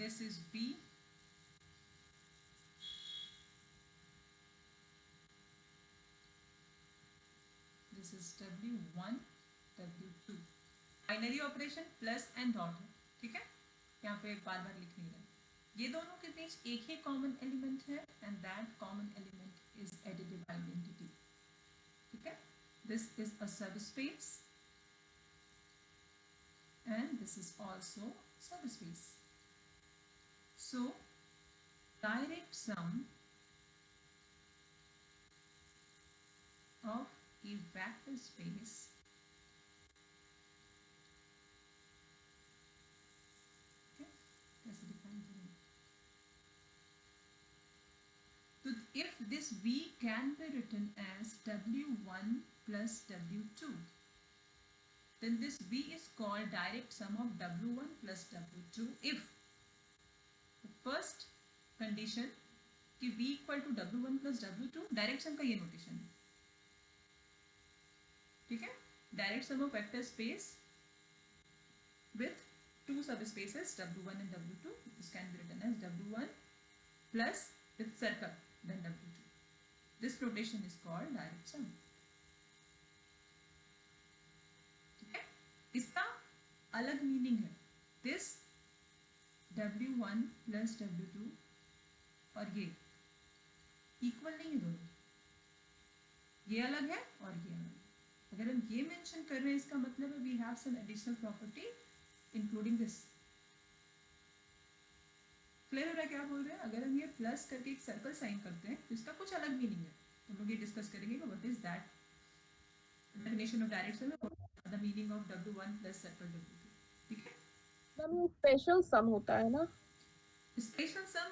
this is V, this is W1, W2. Binary operation plus and dot है, ठीक है, यहाँ पे बार बार लिख नहीं रहे। ये दोनों के बीच एक ही कॉमन एलिमेंट है and that common element is additive identity, ठीक है। This is a subspace and this is also subspace. So direct sum of a vector space कैसे डिफाइन करेंगे? तो if this V can be written as W1 plus W2, then this V is called direct sum of W1 plus W2 if the first condition कि V equal to W1 plus W2 direct sum का ये notation है, ठीक है। Direct sum of vector space with two subspaces W1 and W2. This can be written as W1 plus with circle then W2. This notation is called direct sum. ठीक है, इसका अलग meaning है। This W1 plus W2 और ये equal नहीं है दोनों, ये अलग है और ये अलग है। अगर हम ये मेंशन कर रहे हैं इसका मतलब है we have some additional property including this. Clear हो रहा है क्या बोल रहे हैं? अगर हम ये प्लस करके एक सर्कल साइन करते हैं तो इसका कुछ अलग मीनिंग है, तो हम लोग ये डिस्कस करेंगे कि what is that definition of direct sum, the meaning of W1 plus circle W2, ठीक है। मैम ये स्पेशल सम होता है ना? स्पेशल सम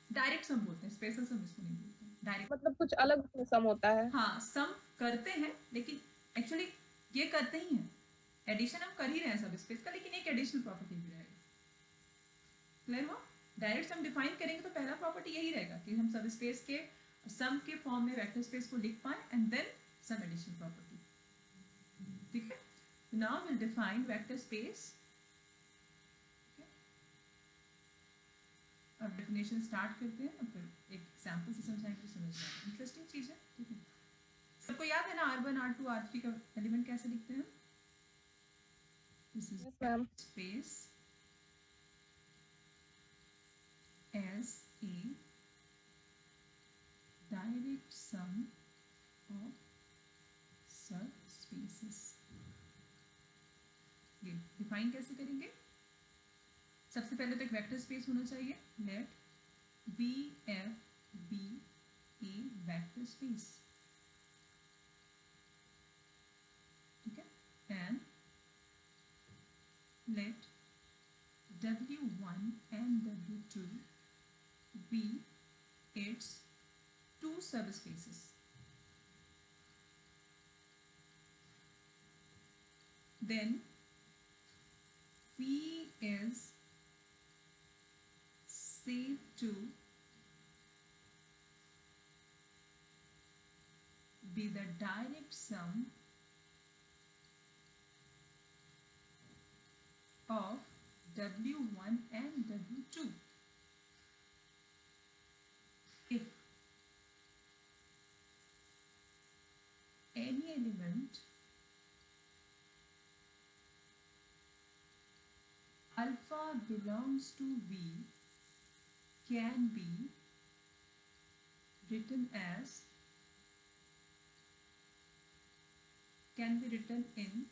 डायरेक्ट सम बोलते हैं, स्पेशल सम इसको नहीं बोलते हैं, डायरेक्ट। मतलब कुछ अलग सम होता है? हाँ, सम करते हैं लेकिन एक्चुअली ये करते ही हैं, एडिशन हम कर ही रहे हैं सब स्पेस का, लेकिन एक एडिशनल प्रॉपर्टी भी रहेगा। क्लियर हो? डायरेक्ट सम डिफाइन करेंगे तो पहला प्रॉपर्टी यही रहेगा कि हम सब स्पेस के सम के फॉर्म में वेक्टर स्पेस को लिख पाए and then some additional property, ठीक है। Now will define vector space. अब डेफिनेशन स्टार्ट करते हैं और फिर एक एग्जांपल से समझाएंगे तो समझ जाएगा, इंटरेस्टिंग चीज है, ठीक है। सबको याद है ना R1 R2 R3 का एलिमेंट कैसे लिखते हैं? This is yes ma'am. Space as a direct sum of subspaces। ये डिफाइन कैसे करेंगे? सबसे पहले तो एक वेक्टर स्पेस होना चाहिए, let VF be a vector space, ठीक है, and let W1 and W2 be its two subspaces. Then V is said to be the direct sum of W1 and W2 if any element alpha belongs to V can be written in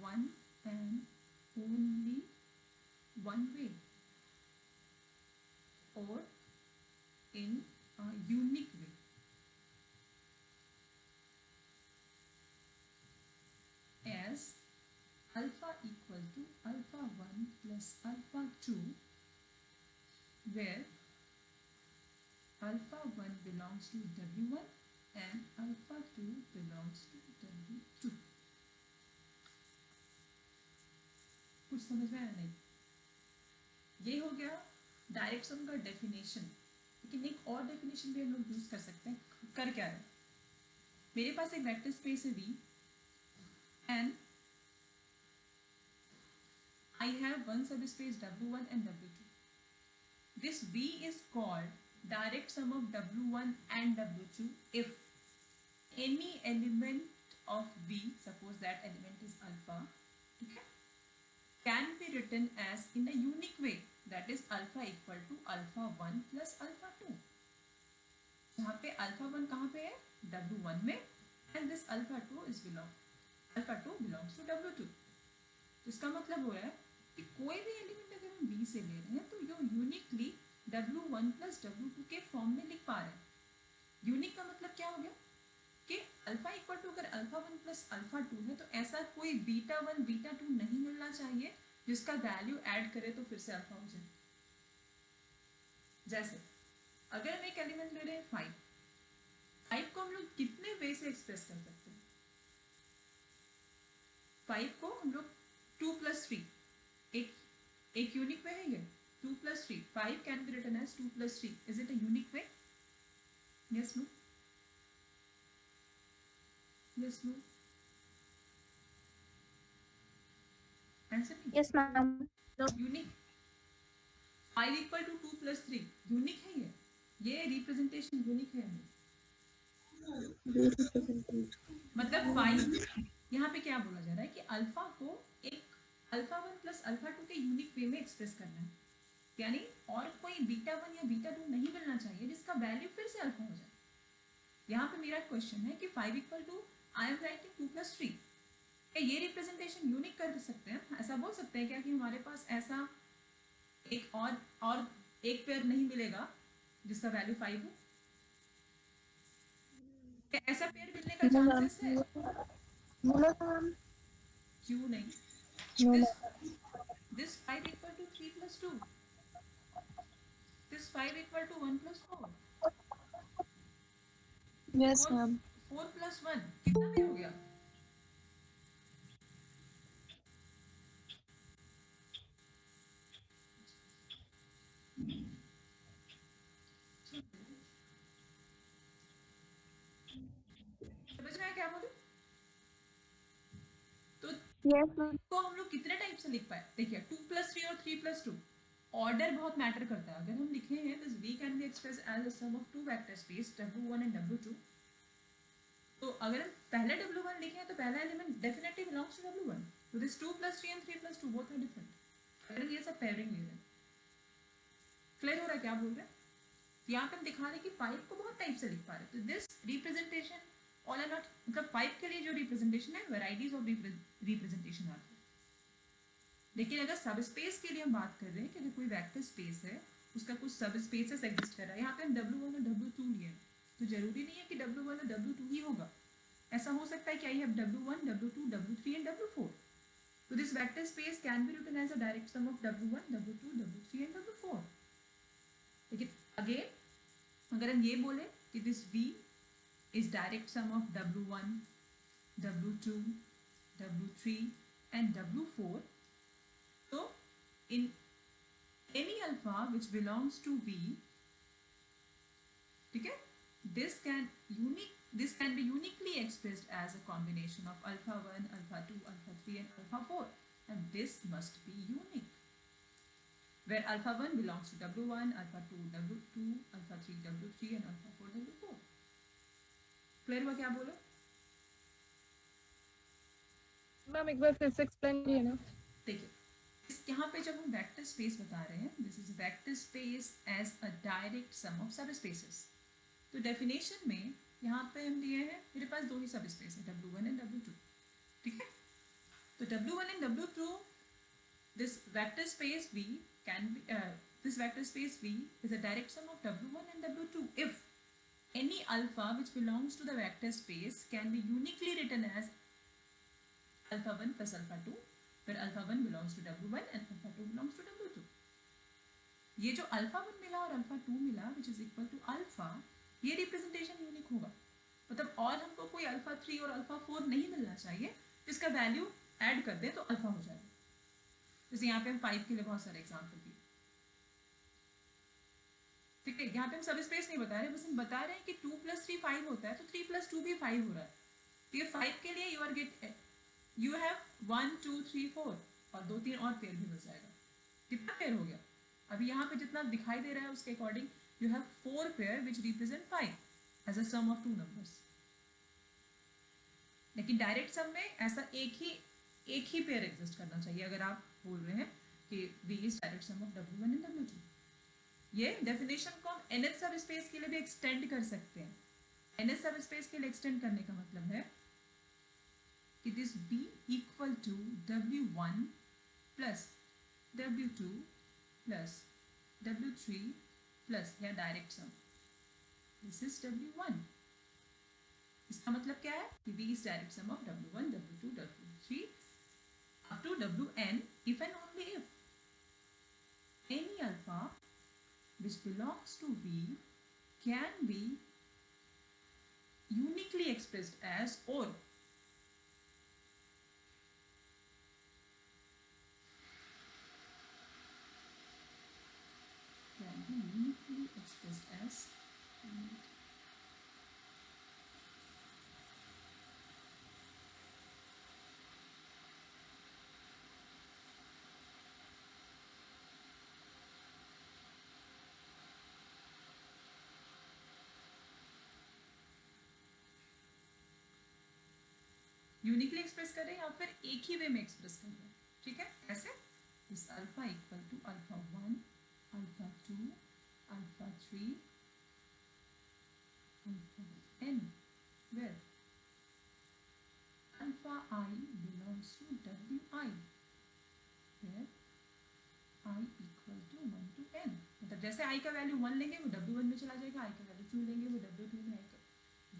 one and only one way or in a unique way. As alpha equal to alpha 1 plus alpha 2, where alpha 1 belongs to W1 and alpha 2 belongs to W2। कुछ समझ में आया नहीं? ये हो गया direct sum का definition, लेकिन एक और डेफिनेशन भी हम लोग यूज कर सकते हैं। कर क्या है? मेरे पास एक वेक्टर स्पेस है V, I have one subspace W1 and W2. This V is called direct sum of W1 and W2 if any element of V, suppose that element is alpha, okay, can be written as in a unique way, that is alpha equal to alpha 1 plus alpha 2. जहाँ पे alpha 1 कहाँ पे है, W1 में, and this alpha 2 belongs to W2. तो इसका मतलब हो रहा है कि कोई भी एलिमेंट अगर हम V से ले रहे हैं तो यो यूनिकली W1 प्लस W2 के फॉर्म में लिख पा रहे हैं। यूनिक का मतलब क्या हो गया कि अल्फा इक्वल टू अगर अल्फा 1 प्लस अल्फा 2 है तो ऐसा कोई बीटा 1 बीटा 2 नहीं मिलना चाहिए जिसका वैल्यू ऐड करे तो फिर से अल्फा हो जाए। जैसे अगर हम एक एलिमेंट ले रहे हैं 5 को हम लोग कितने वे से एक्सप्रेस कर सकते हैं? 5 को हम लोग 2 plus 3, एक यूनिक वे है ये, 2 plus 3, 5 can be written as 2 plus 3. Is it a unique way? Yes, no? Yes, no? Answer me. Yes, ma'am. No. Unique. 5 equal to 2 plus 3. Unique है ये रिप्रेजेंटेशन यूनिक है। मतलब 5 यहाँ पे क्या बोला जा रहा है कि अल्फा को एक अल्फा 1 प्लस अल्फा 2 के यूनिक वे में एक्सप्रेस करना है, यानी और कोई बीटा 1 या बीटा 2 नहीं मिलना चाहिए जिसका वैल्यू फिर से अल्फा हो जाए। यहाँ पे मेरा क्वेश्चन है कि 5 equal to I am writing 2 plus 3, क्या ये रिप्रेजेंटेशन यूनिक कर सकते हैं? ऐसा बोल सकते हैं क्या कि हमारे पास ऐसा एक और एक पेयर नहीं मिलेगा जिसका वैल्यू 5 हो? क्या ऐसा पेयर मिलने का चांसेस है? क्यों नहीं? This 5 equal to 3 plus 2. This 5 equal to 1 plus 4. Yes, ma'am. 4 plus 1 कितना पेयर हो गया? समझ रहे हैं क्या बोले? तो Yes, ma'am. को हम लोग कितने टाइप से लिख पाए? देखिए 2 plus 3 और 3 plus 2 ऑर्डर बहुत मैटर करता है। अगर हम लिखे हैं this V can be express as a sum of two vector space W1 and W2, तो अगर हम पहले W1 लिखे हैं तो पहला element definitely belongs to W1, तो this 2 plus 3 and 3 plus 2 both are different. अगर ये सब पेयरिंग ले रहे हैं, क्लियर हो रहा है क्या बोल रहे हैं? यहाँ पे हम दिखा रहे हैं कि 5 को बहुत टाइप से लिख पा रहे हैं, तो this representation all are not, मतलब 5 के लिए जो रिप्रेजेंटेशन है वैराइटीज ऑफ रिप्रेजेंटेशन आती है। लेकिन अगर सब स्पेस के लिए हम बात कर रहे हैं कि अगर कोई वेक्टर स्पेस है उसका कुछ सब स्पेसेस एग्जिस्ट कर रहा है, यहाँ पे हम W1 और W2 लिए हैं, तो जरूरी नहीं है कि W1 और W2 ही होगा। ऐसा हो सकता है कि I have W1, W2, W3 and W4, तो this vector space can be written as a direct sum of W1, W2, W3 and W4। लेकिन अगेन अगर हम ये बोले कि this V is direct sum of W1, W2, W3 and W4, so in any alpha which belongs to V, ठीक है, this can be uniquely expressed as a combination of alpha 1, alpha 2, alpha 3 and alpha 4, and this must be unique, where alpha 1 belongs to W1, alpha 2 W2, alpha 3 W3 and alpha 4 W4। Clear हुआ क्या बोलो? Ma'am एक बार फिर से explain कीजिए ना। देखिए यहाँ पे जब हम वेक्टर स्पेस बता रहे हैं, this is vector space as a direct sum of subspaces, तो डेफिनेशन में यहाँ पे हम लिए हैं, मेरे पास दो ही सब स्पेस है W1 एंड W2, ठीक है, तो W1 and W2, this vector space V can B this vector space V is a direct sum of W1 and W2 if any alpha which belongs to the vector space can be uniquely written as alpha 1 plus alpha 2, where alpha 1 belongs to W1 and alpha 2 belongs to W2। ये जो alpha 1 मिला और alpha 2 मिला which is equal to alpha, ये representation unique होगा, मतलब और हमको कोई alpha 3 और alpha 4 नहीं मिलना चाहिए जिसका वैल्यू ऐड कर दे तो अल्फा हो जाएगा। जैसे यहाँ पे हम 5 के लिए बहुत सारे एग्जाम्पल दिए, ठीक है, यहाँ पे हम सब स्पेस नहीं बता रहे, बस हम बता रहे हैं कि 2 plus 3 5 होता है, तो 3 plus 2 भी 5 हो रहा है, तो ये 5 के लिए यू हैव 1 2 3 4 और 2-3 और पेयर भी मिल जाएगा। कितना पेयर हो गया? अभी यहाँ पे जितना दिखाई दे रहा है उसके according you have 4 pair which represent 5 as a sum of 2 numbers. लेकिन डायरेक्ट सम में ऐसा एक ही पेयर एग्जिस्ट करना चाहिए अगर आप बोल रहे हैं कि V is direct sum of W1 and W2। ये डेफिनेशन को हम nth सब स्पेस के लिए भी एक्सटेंड कर सकते हैं। nth सब स्पेस के लिए एक्सटेंड करने का मतलब है कि this V equal to W1 plus W2 plus W3 plus या direct sum, this is W1। इसका मतलब क्या है कि V is direct sum of W1, W2, W3 up to Wn if and only if any alpha which belongs to V can be uniquely expressed as or can be uniquely expressed as uniquely express करें या फिर एक ही वे में express करें। ठीक है, कैसे? इस alpha equal to alpha 1, alpha 2, alpha 3, alpha n where alpha I belongs to Wi where I equal to 1 to n। मतलब जैसे I का वैल्यू 1 लेंगे वो W1 में चला जाएगा, I का वैल्यू 2 लेंगे वो W2 में आएगा,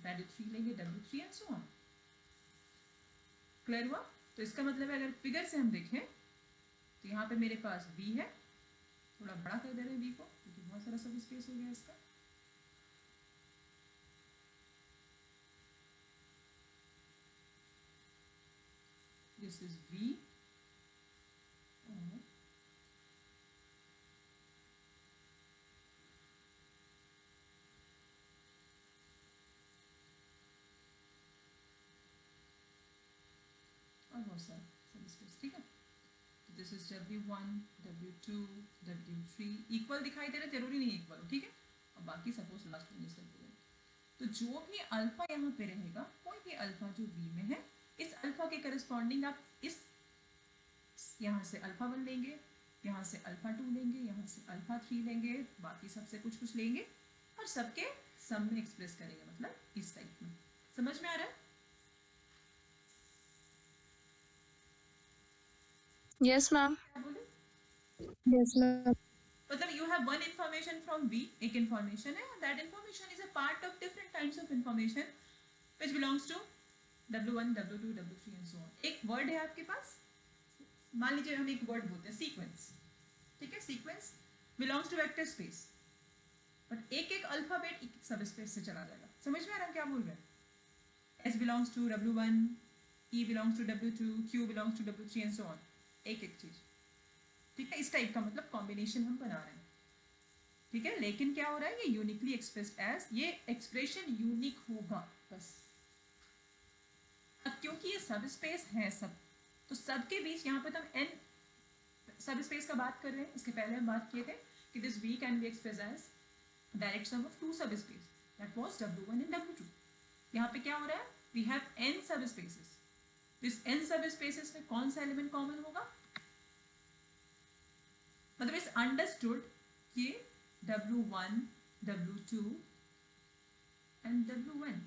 वैल्यू 3 लेंगे W3 and so on. Clear हुआ? तो इसका मतलब है अगर फिगर से हम देखें तो यहाँ पे मेरे पास V है, थोड़ा बड़ा कर दे रहे हैं V को क्योंकि बहुत सारा सब स्पेस हो गया इसका। दिस इज V और बहुत सारा सब स्पेस। ठीक है, this is W1, W2, W3 equal दिखाई दे रहा है, जरूरी नहीं इक्वल हो। ठीक है, और बाकी सपोज लास्ट में इस तो जो भी अल्फा यहाँ पे रहेगा, कोई भी अल्फा जो V में है, इस अल्फा के करस्पॉन्डिंग आप इस यहाँ से अल्फा 1 लेंगे, यहाँ से अल्फा 2 लेंगे, यहाँ से अल्फा 3 लेंगे, बाकी सबसे कुछ कुछ लेंगे और सबके सम में एक्सप्रेस करेंगे, मतलब इस टाइप में। समझ में आ रहा है? Yes, ma'am. क्या बोले? Yes, ma'am. मतलब you have one information from V, एक information है, that information is a part of different kinds of information which belongs to W1, W2, W3 and so on। एक वर्ड है आपके पास, मान लीजिए हम एक वर्ड बोलते हैं सीक्वेंस। ठीक है, sequence belongs to vector space, but एक एक अल्फाबेट एक सब स्पेस से चला जाएगा। समझ में आ रहा है क्या बोल रहे हैं? S belongs to W1, E belongs to W2, Q belongs to W3 and so on, एक एक चीज। ठीक है, इस टाइप का मतलब कॉम्बिनेशन हम बना रहे हैं। ठीक है, लेकिन क्या हो रहा है, ये यूनिकली एक्सप्रेस्ड एज, ये एक्सप्रेशन यूनिक होगा बस। अब क्योंकि ये सब स्पेस है सब, तो सबके बीच यहाँ पे तो हम n सब स्पेस का बात कर रहे हैं। इसके पहले हम बात किए थे कि this V can be express as direct sum of 2 सब space, that was W1 and W2। यहाँ पे क्या हो रहा है, वी हैव n सब स्पेसेस, तो इस n सब स्पेसेस में कौन सा एलिमेंट कॉमन होगा? मतलब इस अंडरस्टूड कि W1, W2 एंड W1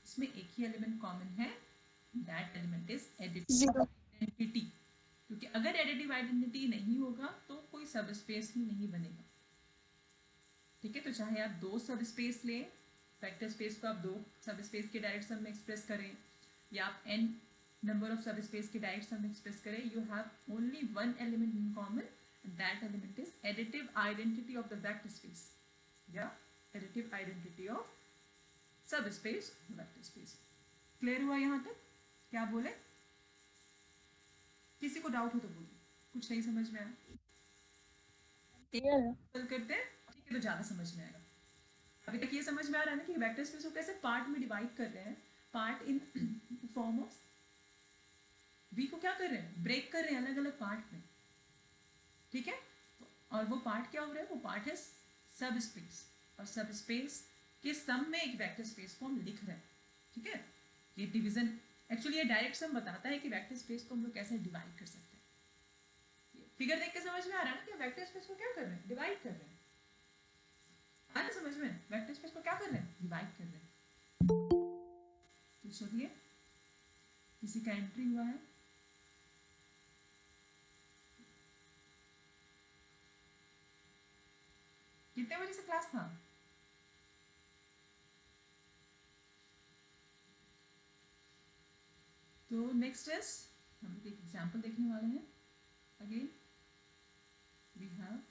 इसमें एक ही एलिमेंट कॉमन है, that element is additive 0. Identity. क्योंकि अगर एडिटिव आइडेंटिटी नहीं होगा तो कोई सब स्पेस ही नहीं बनेगा। ठीक है, तो चाहे आप 2 सब स्पेस लें, वेक्टर स्पेस को आप 2 सब स्पेस के डायरेक्ट सम में एक्सप्रेस करें, या आप n नंबर ऑफ सब स्पेस के डायरेक्ट सम में एक्सप्रेस करें, you have only one element in common, that element is additive identity of the vector space या एडिटिव आइडेंटिटी ऑफ सब स्पेस वेक्टर स्पेस। क्लियर हुआ यहाँ तक? क्या बोले? किसी को डाउट हो तो बोलिए, कुछ नहीं समझ में आया Clear. करते हैं। ठीक है, तो ज़्यादा समझ में आएगा। अभी तक ये समझ में आ रहा है ना कि वेक्टर स्पेस को कैसे पार्ट में डिवाइड कर रहे हैं, part in form of V को क्या कर रहे हैं, ब्रेक कर रहे हैं अलग अलग पार्ट में, ठीक है। और वो पार्ट क्या हो रहा है, वो पार्ट है सब स्पेस, और सब स्पेस के सम में एक वेक्टर स्पेस को हम लिख रहे हैं, ठीक है। ये डिवीजन एक्चुअली ये डायरेक्ट सम बताता है कि वेक्टर स्पेस को हम लोग कैसे डिवाइड कर सकते हैं। फिगर देख के समझ में आ रहा है ना कि वेक्टर स्पेस को क्या कर रहे हैं, डिवाइड कर रहे हैं। आ रहा समझ में, वेक्टर स्पेस को क्या कर रहे हैं, डिवाइड कर रहे हैं। तो चलिए, किसी का एंट्री हुआ है, कितने बजे से क्लास था? तो नेक्स्ट इज हम लोग एक एग्जांपल देखने वाले हैं। अगेन वी हैव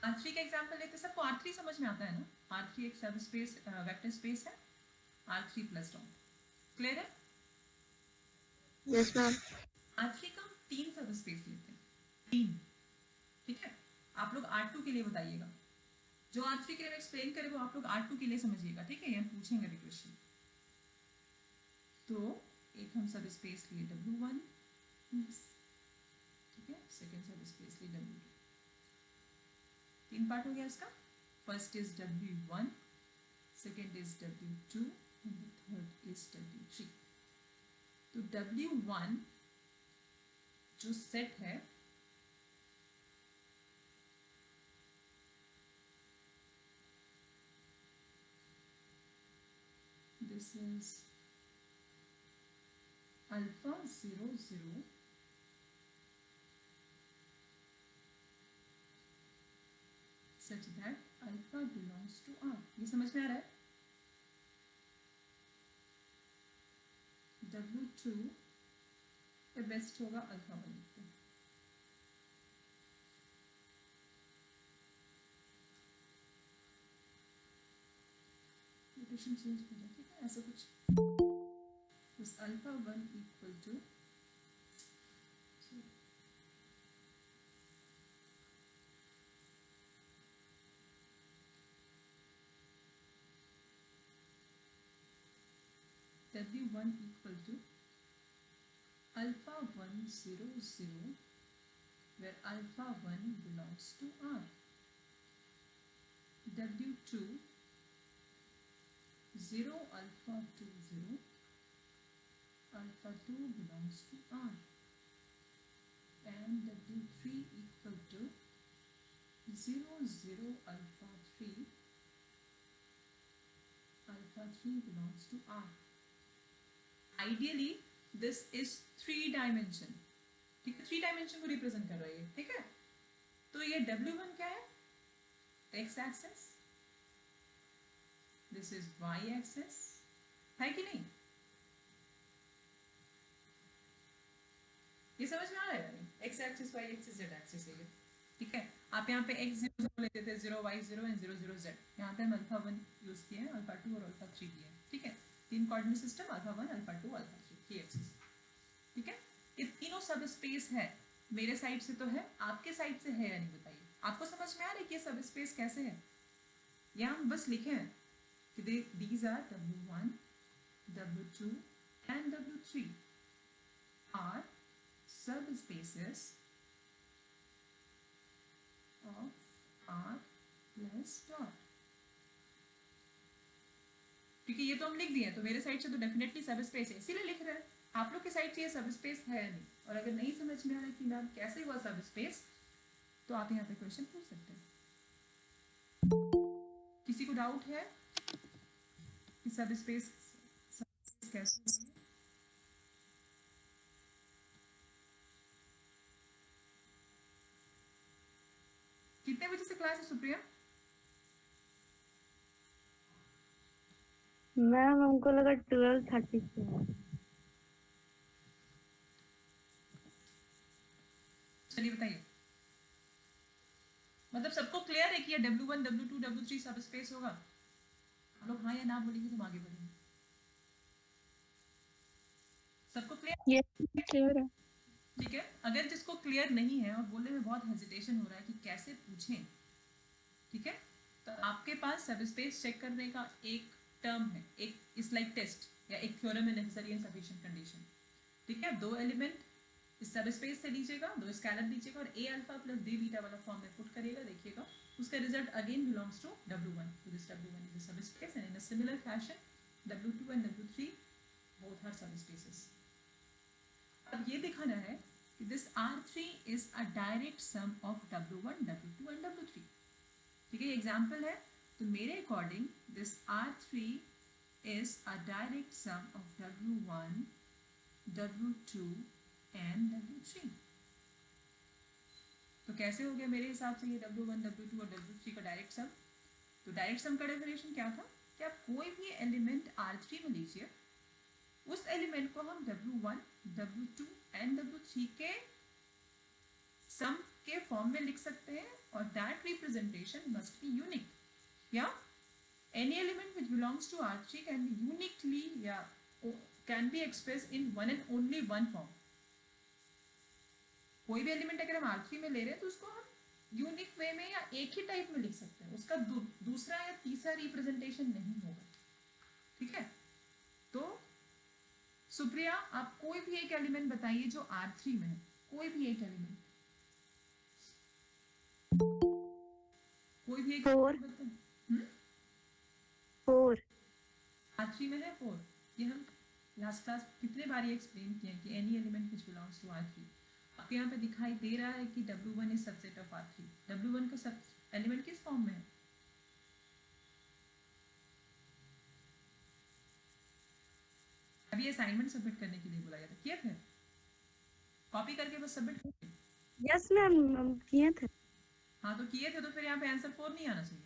R3 का एग्जांपल लेते हैं। सबको R3 समझ में आता है ना? R3 एक सब स्पेस वेक्टर स्पेस है, R3 प्लस डॉट, क्लियर है? Yes ma'am. R3 का हम 3 सब स्पेस लेते हैं, 3, ठीक है। आप लोग R2 के लिए बताइएगा, जो R3 के लिए एक्सप्लेन करे वो आप लोग R2 के लिए समझिएगा, ठीक है। ये हम पूछेंगे अभी क्वेश्चन। तो एक हम सब स्पेस लिए W1, ठीक है, सेकेंड सब स्पेस लिए W2, 3 पार्ट हो गया इसका। First is W1, second is W2 and the third is W3। तो W1 जो सेट है this is alpha 0 0 such that alpha belongs to R। ये समझ में आ रहा है? W2 पे बेस्ट होगा अल्फा 1 पे। रोटेशन चेंज हो जाए, ठीक है, ऐसा कुछ। बस alpha 1 equal to W1 equal to alpha 1 0 0 where alpha 1 belongs to R। W2 0 alpha 2 0 alpha 2 belongs to R, and W3 equal to 0 0 alpha 3 alpha 3 belongs to R। Ideally this is 3 dimension, ठीक है, 3 dimension को represent कर रही है, ठीक है। तो ये W1 क्या है, x axis, this is y axis, है कि नहीं? ये समझ में आ रहा है? x axis y axis z axis है ये, ठीक है। आप यहाँ पे x 0 0 लेते थे, 0 y 0 एंड 0 0 z। यहाँ पे हम अल्फा 1 यूज किए हैं, अल्फा 2 और अल्फा 3 किए हैं, ठीक है। 3 coordinate system, alpha 1 alpha 2 alpha 3 की एक्सिस, ठीक है। ये तीनों सब स्पेस है, मेरे साइड से तो है, आपके साइड से है या नहीं बताइए। आपको समझ में आ रहा है कि ये सब स्पेस कैसे है? यहाँ हम बस लिखे हैं कि these are W1, W2 and W3 are subspaces of R plus dot। क्योंकि ये तो हम लिख दिए, तो मेरे साइड से तो डेफिनेटली सब स्पेस है, इसीलिए लिख रहे हैं। आप लोग के साइड से ये सब स्पेस है या नहीं? और अगर नहीं समझ में आ रहा है कि मैम कैसे हुआ सब स्पेस, तो आप यहाँ पे क्वेश्चन पूछ सकते हैं। किसी को डाउट है कि सब स्पेस कैसे हुआ? कितने बजे से क्लास है सुप्रिया? मैम हमको लगा 12:30 से है। चलिए बताइए, मतलब सबको क्लियर है कि ये W1 W2 W3 सब स्पेस होगा? आप लोग हाँ या ना बोलेंगे तो हम आगे बढ़ेंगे। सबको क्लियर? यस क्लियर है। ठीक है, अगर जिसको क्लियर नहीं है और बोलने में बहुत हेजिटेशन हो रहा है कि कैसे पूछें, ठीक है, तो आपके पास सब स्पेस चेक करने का एक टर्म है, एक इस लाइक टेस्ट या एक थ्योरम है नेसेसरी एंड सफिशिएंट कंडीशन। ठीक है, दो एलिमेंट इस सब स्पेस से लीजिएगा, दो स्केलर लीजिएगा और ए अल्फा प्लस बी बीटा वाला फॉर्म में पुट करिएगा, देखिएगा उसका result again belongs to W1, तो this W1 is a subspace and in a similar fashion W2 and W3 both are subspaces. अब ये दिखाना है कि this R3 is a direct sum of W1, W2 and W3। ठीक है, example है, तो मेरे according this R3 is a direct sum of W1, W2 and W3। तो कैसे हो गया मेरे हिसाब से ये W1, W2 और W3 का डायरेक्ट सम? तो डायरेक्ट सम का डेफिनेशन क्या था कि आप कोई भी एलिमेंट R3 में लीजिए, उस एलिमेंट को हम W1, W2 एंड W3 के सम के फॉर्म में लिख सकते हैं और that representation must be unique, या any element which belongs to R3 can be uniquely can be expressed in one and only one form। कोई भी एलिमेंट अगर हम R3 में ले रहे हैं तो उसको हम यूनिक वे में या एक ही टाइप में लिख सकते हैं, उसका दूसरा या तीसरा रिप्रेजेंटेशन नहीं होगा। ठीक है, तो सुप्रिया आप कोई भी एक एलिमेंट बताइए जो R3 में है, कोई भी एक एलिमेंट, कोई भी एक 4 बताइए। 4 R3 में है 4। ये हम लास्ट क्लास कितने बार ये एक्सप्लेन किए कि any element which belongs to R3। आपके यहाँ पे दिखाई दे रहा है कि W1 is subset of R3। W1 का सब एलिमेंट किस फॉर्म में है? अभी असाइनमेंट सबमिट करने के लिए बोला गया था, किया फिर कॉपी करके बस सबमिट करिए। यस मैम हम किए थे। हाँ तो किए थे, तो फिर यहाँ पे आंसर 4 नहीं आना चाहिए।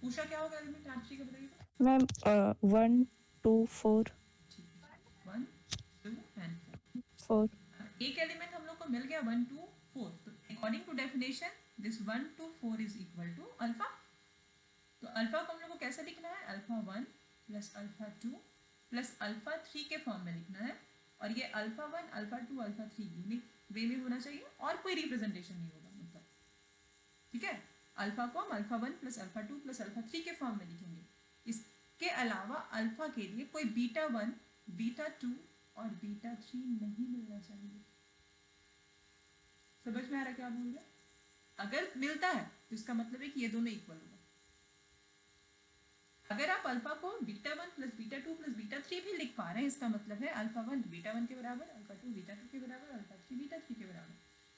पूछा क्या होगा एलिमेंट R3 का बताइए। मैम 1 2 4 ठीक है, 1 2 एंड 4 एक एलिमेंट हम लोग को मिल गया 1 2 4। तो according to definition this 1 2 4 is equal to alpha. तो अल्फा को हम लोग को कैसे लिखना है? Alpha 1 plus alpha 2 plus alpha 3 के फॉर्म में लिखना है। और ये अल्फा 1 अल्फा 2 अल्फा 3 यूनिक वे में होना चाहिए और कोई रिप्रेजेंटेशन नहीं होगा मतलब। ठीक है, अल्फा को हम alpha 1 plus alpha 2 plus alpha 3 के फॉर्म में लिखेंगे। इसके अलावा अल्फा के लिए कोई बीटा 1 बीटा 2 और बीटा 3 नहीं मिलना चाहिए। समझ में आ रहा क्या बोल रहे? अगर मिलता है तो इसका मतलब है कि ये दोनों इक्वल होगा। अगर आप अल्फा को beta 1 plus beta 2 plus beta 3 भी लिख पा रहे हैं, इसका मतलब है अल्फा 1 बीटा 1 के बराबर, अल्फा 2 बीटा 2 के बराबर, अल्फा 3 बीटा 3 के बराबर,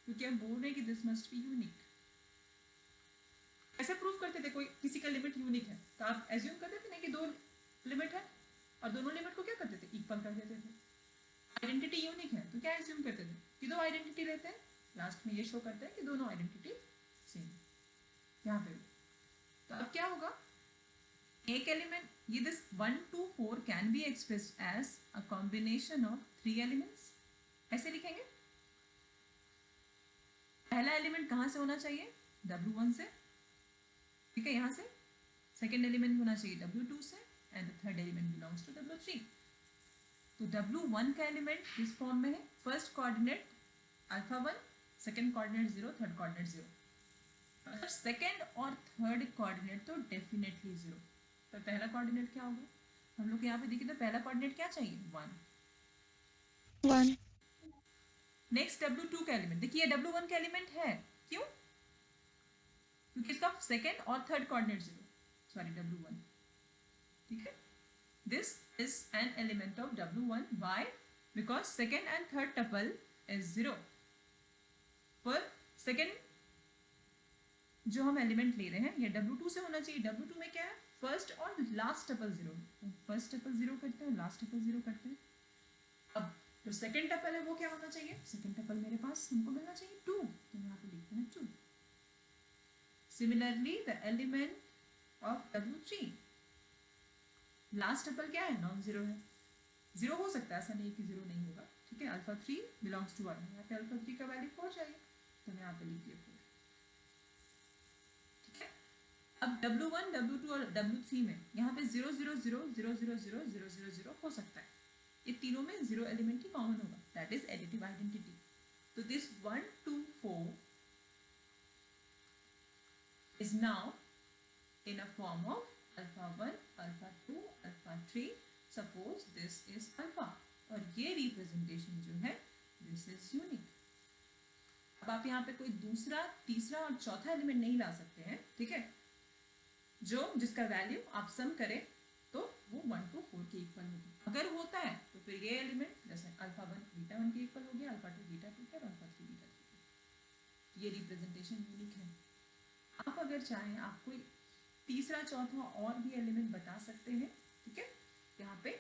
क्योंकि हम बोल रहे हैं कि दिस मस्ट बी यूनिक। ऐसे प्रूफ करते थे कोई किसी का लिमिट यूनिक है तो आप एज्यूम कर देते ना कि दो लिमिट है और दोनों लिमिट को क्या कर देते? इक्वल कर देते थे। आइडेंटिटी यूनिक है तो क्या एज्यूम करते थे कि दो आइडेंटिटी लेते हैं, लास्ट में ये शो करते हैं कि दोनों आइडेंटिटी सेम। यहाँ पे तो अब क्या होगा, एक एलिमेंट ये this 1 2 4 can be expressed as a combination of 3 elements. ऐसे लिखेंगे, पहला एलिमेंट कहाँ से होना चाहिए? W1 से। ठीक है, यहाँ से सेकेंड एलिमेंट होना चाहिए W2 से and the third element belongs to W3। तो W1 का एलिमेंट किस फॉर्म में है? First coordinate alpha 1, second coordinate 0, third coordinate 0। मतलब सेकेंड और थर्ड कोऑर्डिनेट तो डेफिनेटली 0। तो पहला कोऑर्डिनेट क्या होगा? हम लोग यहाँ पे देखिए तो पहला कोऑर्डिनेट क्या चाहिए? 1। 1 नेक्स्ट W2 का एलिमेंट देखिए, W1 का एलिमेंट है, क्यों? क्योंकि इसका सेकेंड और थर्ड कोऑर्डिनेट 0, सॉरी W1। ठीक है, this is an element of W1। why? because second and third tuple is 0। पर सेकेंड जो हम एलिमेंट ले रहे हैं ये W2 से होना चाहिए। W2 में क्या है? फर्स्ट और लास्ट टपल 0। फर्स्ट टपल 0 करते हैं, लास्ट टपल 0 करते हैं। अब जो सेकेंड टपल है वो क्या होना चाहिए? सेकेंड टपल मेरे पास हमको मिलना चाहिए 2, तो यहाँ पे लिखते हैं 2। Similarly the element of W3 last tuple क्या है? नॉन जीरो है। 0 हो सकता है, ऐसा नहीं कि 0 नहीं होगा। ठीक है, अल्फा 3 बिलोंग्स टू 1, यहाँ पे अल्फा 3 का वैल्यू 4 चाहिए तो मैं यहाँ पे लिख दिया 4। ठीक है, अब W1, W2 और W3 में यहाँ पे 0 0 0 0 0 0 0 0 0 हो सकता है, ये तीनों में 0 एलिमेंट ही कॉमन होगा, दैट इज एडिटिव आइडेंटिटी. तो this 1 2 4 is now in a form of alpha 1, alpha 2, alpha 3. Suppose this is alpha और ये रिप्रेजेंटेशन जो है this is unique. अब आप यहाँ पे कोई दूसरा, तीसरा और चौथा एलिमेंट नहीं ला सकते हैं, ठीक है, जो जिसका वैल्यू आप सम करें तो वो 1 to 4 के इक्वल होगी. अगर होता है तो फिर ये एलिमेंट जैसे अल्फा 1 बीटा 1 के इक्वल हो गया, अल्फा 2 बीटा 2 के और अल्फा 3 बीटा 3 के. ये रिप्रेजेंटेशन यूनिक है. आप अगर चाहें आप कोई तीसरा चौथा और भी एलिमेंट बता सकते हैं, ठीक है, यहाँ पे,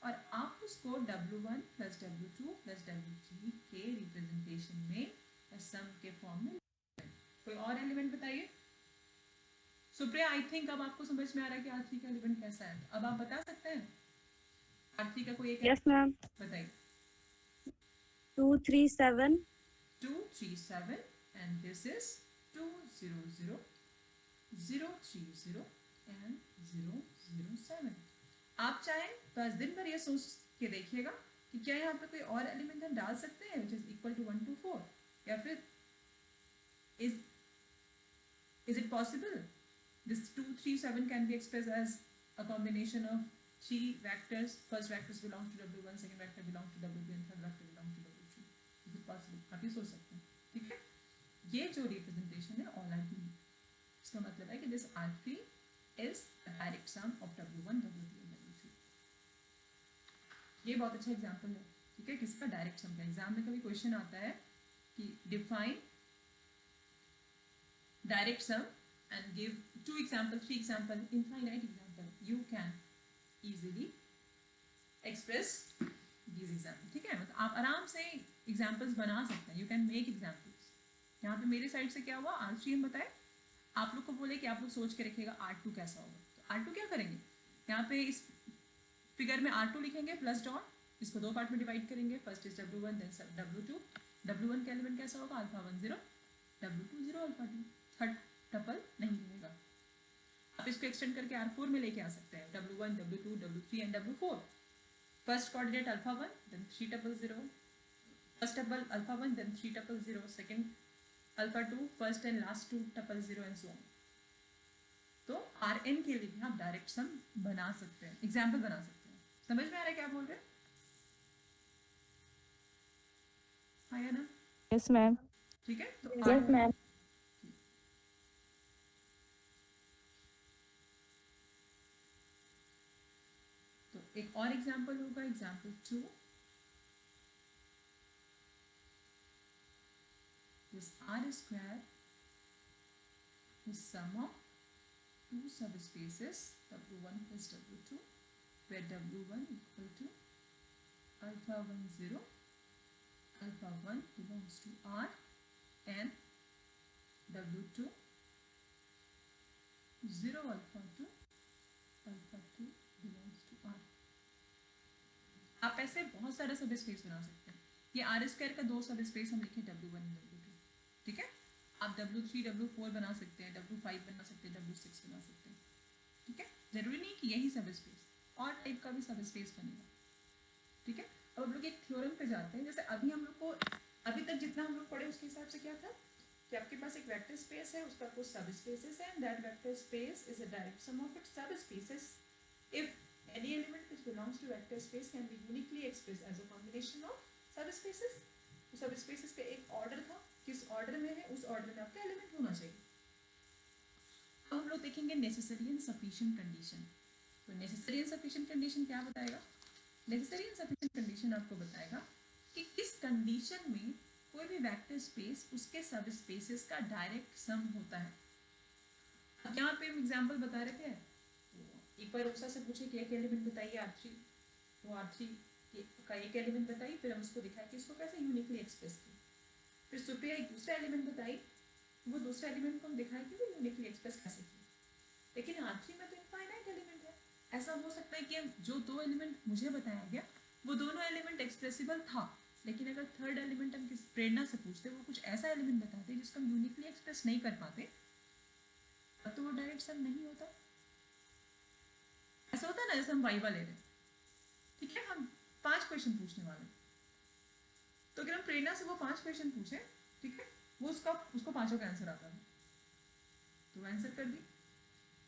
और आप उसको W1 plus W2 plus W3 के रिप्रेजेंटेशन में सम के फॉर्म में. कोई और एलिमेंट बताइए. सुप्रिया, आई थिंक अब आपको समझ में आ रहा है कि R3 का एलिमेंट कैसा है. अब आप बता सकते हैं R3 का कोई एक यस मैम. बताइए. 2 3 7 2 3 7 and this is 2 0 0 0 3 0 and 0 0 7. आप चाहें तो आज दिन भर ये सोच के देखिएगा कि क्या यहाँ पे कोई और एलिमेंट हम डाल सकते हैं which is equal to 1 to 4, या फिर is it possible this 2 3 7 can be expressed as a combination of three vectors. First vectors belongs to W1, second vector belongs to W2 and third vector belongs to W3. Is it possible? आप ये सोच सकते हैं, ठीक है. ये जो representation है ऑल आर यूनिक, इसका मतलब है कि this R3 is a direct sum of W1, W2 and W3. ये बहुत अच्छा एग्जांपल है, ठीक है, किसका डायरेक्ट सम का. एग्जाम में कभी क्वेश्चन आता है कि define direct sum and give 2 example, 3 example, infinite example. You can easily express these examples, ठीक है. मतलब आप आराम से examples बना सकते हैं. You can make examples. यहाँ पे मेरे साइड से क्या हुआ, R3 हम बताए, आप लोग को बोले कि आप लोग सोच के रखिएगा R2 कैसा होगा. तो R2 क्या करेंगे, यहाँ पे इस फिगर में R2 लिखेंगे प्लस डॉट, इसको दो पार्ट में डिवाइड करेंगे. First is W1 then W2. W1 का एलिमेंट कैसा होगा, alpha 1 0, W2 0, alpha 2. Third tuple नहीं रहेगा. आप इसको एक्सटेंड करके R4 में लेके आ सकते हैं. W1, W2, W3 and W4. First coordinate alpha 1 then 3 tuple 0, first tuple alpha 1 then 3 tuple 0, second alpha 2, first and last 2 tuple 0 and so on. तो Rn के लिए भी आप डायरेक्ट सम बना सकते हैं, एग्जांपल बना सकते हैं. समझ में आ रहा है क्या बोल रहे हैं? हाँ या ना? Yes, ma'am. ठीक है. तो Yes, ma'am. तो एक और एग्जांपल होगा, example 2. This R square is sum of two subspaces W1 plus W2, where W1 equal to alpha 1 0, alpha 1 belongs to R, and W2 0 alpha 2, alpha 2 belongs to R. आप ऐसे बहुत सारे सब space बना सकते हैं. ये R स्क्वायर का दो सब स्पेस हम लिखे W1 और W2, ठीक है. आप W3 W4 बना सकते हैं, W5 बना सकते हैं, W6 बना सकते हैं, ठीक है. जरूरी नहीं कि यही सब स्पेस, और टाइप का भी सब स्पेस बनेगा, ठीक है. अब हम लोग एक थ्योरम पे जाते हैं. जैसे अभी हम लोग को, अभी तक जितना हम लोग पढ़े उसके हिसाब से क्या था कि आपके पास एक वेक्टर स्पेस है, उसका कुछ सब स्पेसेस है, and that vector space is a direct sum of its subspaces. If any element which belongs to vector space can be uniquely expressed as a combination of subspaces. तो subspaces का एक order था, किस order में है उस order में आपका एलिमेंट होना चाहिए. अब हम लोग देखेंगे नेसेसरी एंड सफिशिएंट कंडीशन. तो नेसेसरी एंड सफिशिएंट कंडीशन क्या बताएगा? नेसेसरी एंड सफिशिएंट कंडीशन आपको बताएगा कि किस कंडीशन में कोई भी वेक्टर स्पेस उसके सब स्पेसेस का डायरेक्ट सम होता है. अब यहाँ पे हम एग्जाम्पल बता रहे थे. एक बार उषा से पूछे कि एक एलिमेंट बताइए R3, तो R3 का एक एलिमेंट बताइए, फिर हम उसको दिखाए कि इसको कैसे यूनिकली एक्सप्रेस किया. फिर सुप्रिया एक दूसरा एलिमेंट बताई, वो दूसरा एलिमेंट को हम दिखाए कि वो यूनिकली एक्सप्रेस कैसे किया. लेकिन R3 में तो इनफाइनाइट एलिमेंट है. ऐसा हो सकता है कि जो दो एलिमेंट मुझे बताया गया वो दोनों एलिमेंट एक्सप्रेसिबल था, लेकिन अगर थर्ड एलिमेंट हम किस प्रेरणा से पूछते, वो कुछ ऐसा एलिमेंट बताते जिसको हम यूनिकली एक्सप्रेस नहीं कर पाते, अब तो वो डायरेक्ट सम नहीं होता। ऐसा होता है ना, जैसे हम वाइवा ले रहे हैं, ठीक है, हम 5 क्वेश्चन पूछने वाले, तो अगर हम प्रेरणा से वो 5 क्वेश्चन पूछे, ठीक है, वो उसको पांचों का आंसर आता है, तो आंसर कर दी।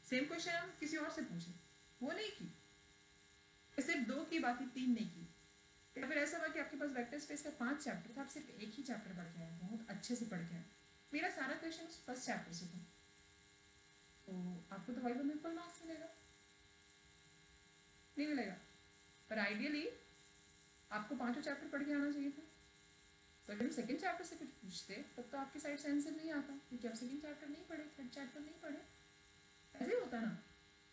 सेम क्वेश्चन हम किसी और से पूछे, वो नहीं की, सिर्फ 2 की, बाकी 3 नहीं की, या फिर ऐसा हुआ कि आपके पास वेक्टर स्पेस का 5 चैप्टर था, आप सिर्फ एक ही चैप्टर पढ़ के आए, बहुत अच्छे से पढ़ के आए, मेरा सारा क्वेश्चन उस फर्स्ट चैप्टर से था, तो आपको तो वाइवा में फुल मार्क्स मिलेगा, नहीं मिलेगा? पर आइडियली आपको पांचों चैप्टर पढ़ के आना चाहिए था। तो अगर हम सेकंड चैप्टर से कुछ पूछते तब तो आपकी साइड से आंसर नहीं आता, क्योंकि आप सेकंड चैप्टर नहीं पढ़े, थर्ड चैप्टर नहीं पढ़े। ऐसे ही होता ना।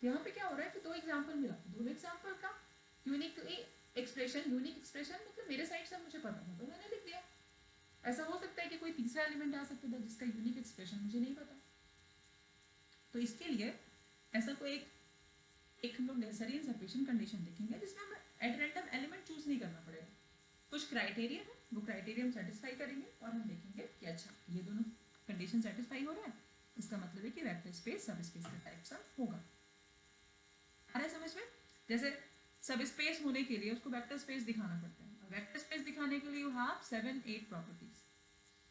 तो यहाँ पे क्या हो रहा है कि 2 एग्जाम्पल मिला, 2 एग्जाम्पल का यूनिक एक्सप्रेशन मतलब मेरे साइड से मुझे पता था तो मैंने लिख दिया। ऐसा हो सकता है कि कोई तीसरा एलिमेंट आ सकता था जिसका यूनिक एक्सप्रेशन मुझे नहीं पता, तो इसके लिए ऐसा कोई एक हम लोग नेसेसरी एंड सफिशिएंट कंडीशन देखेंगे जिसमें हमें एट रैंडम एलिमेंट चूज नहीं करना पड़ेगा। कुछ क्राइटेरिया है, वो क्राइटेरिया हम सेटिस्फाई करेंगे और हम देखेंगे कि अच्छा ये दोनों कंडीशन सेटिस्फाई हो रहा है, इसका मतलब है कि वेक्टर स्पेस सब स्पेस का टाइप सम होगा। आ रहा है समझ में? जैसे सब स्पेस होने के लिए उसको वेक्टर स्पेस दिखाना पड़ता है, वेक्टर स्पेस दिखाने के लिए यू हैव 7-8 प्रॉपर्टीज,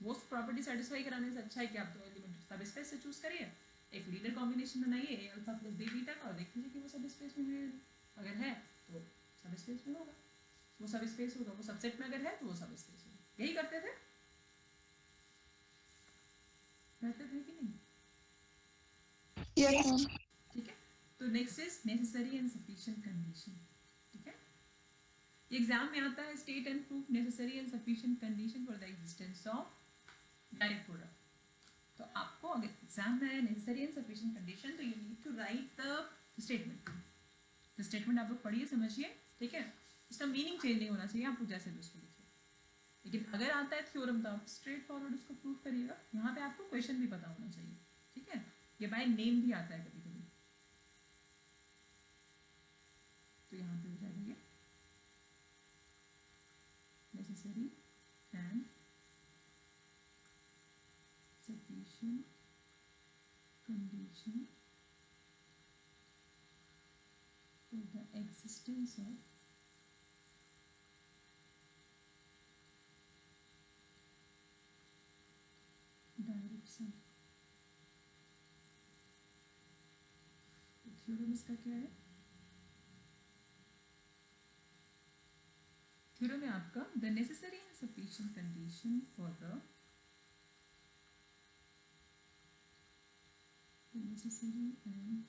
वो प्रॉपर्टी सेटिस्फाई कराने से अच्छा है कि आप 2 एलिमेंट सब स्पेस से चूज करिए, एक लीनियर कॉम्बिनेशन बनाइए a alpha plus b beta का, और देख लीजिए कि वो सब स्पेस में है, अगर है तो सब स्पेस में होगा, वो सब स्पेस होगा, वो सबसेट में अगर है तो वो सब स्पेस होगा। यही करते थे, करते थे कि नहीं? Yes. ठीक है, तो next is necessary and sufficient condition. ठीक है, ये एग्जाम में आता है, state and proof necessary and sufficient condition for the existence of direct product. तो आपको अगर एग्जाम में है नेसेसरी एंड सफिशिएंट कंडीशन, तो you need to write the statement. तो स्टेटमेंट आप लोग पढ़िए, समझिए, ठीक है, उसका मीनिंग चेंज नहीं होना चाहिए, आप जैसे भी उसको लिखिए। लेकिन अगर आता है थ्योरम तो आप स्ट्रेट फॉरवर्ड उसको प्रूव करिएगा। यहाँ पे आपको क्वेश्चन भी पता होना चाहिए, ठीक है, ये बाय नेम भी आता है कभी कभी, तो यहाँ पे हो जाएगा ये necessary and sufficient condition for the existence of direct sum. तो थ्योरम इसका क्या है? थ्योरम है आपका the necessary and sufficient condition for the necessary and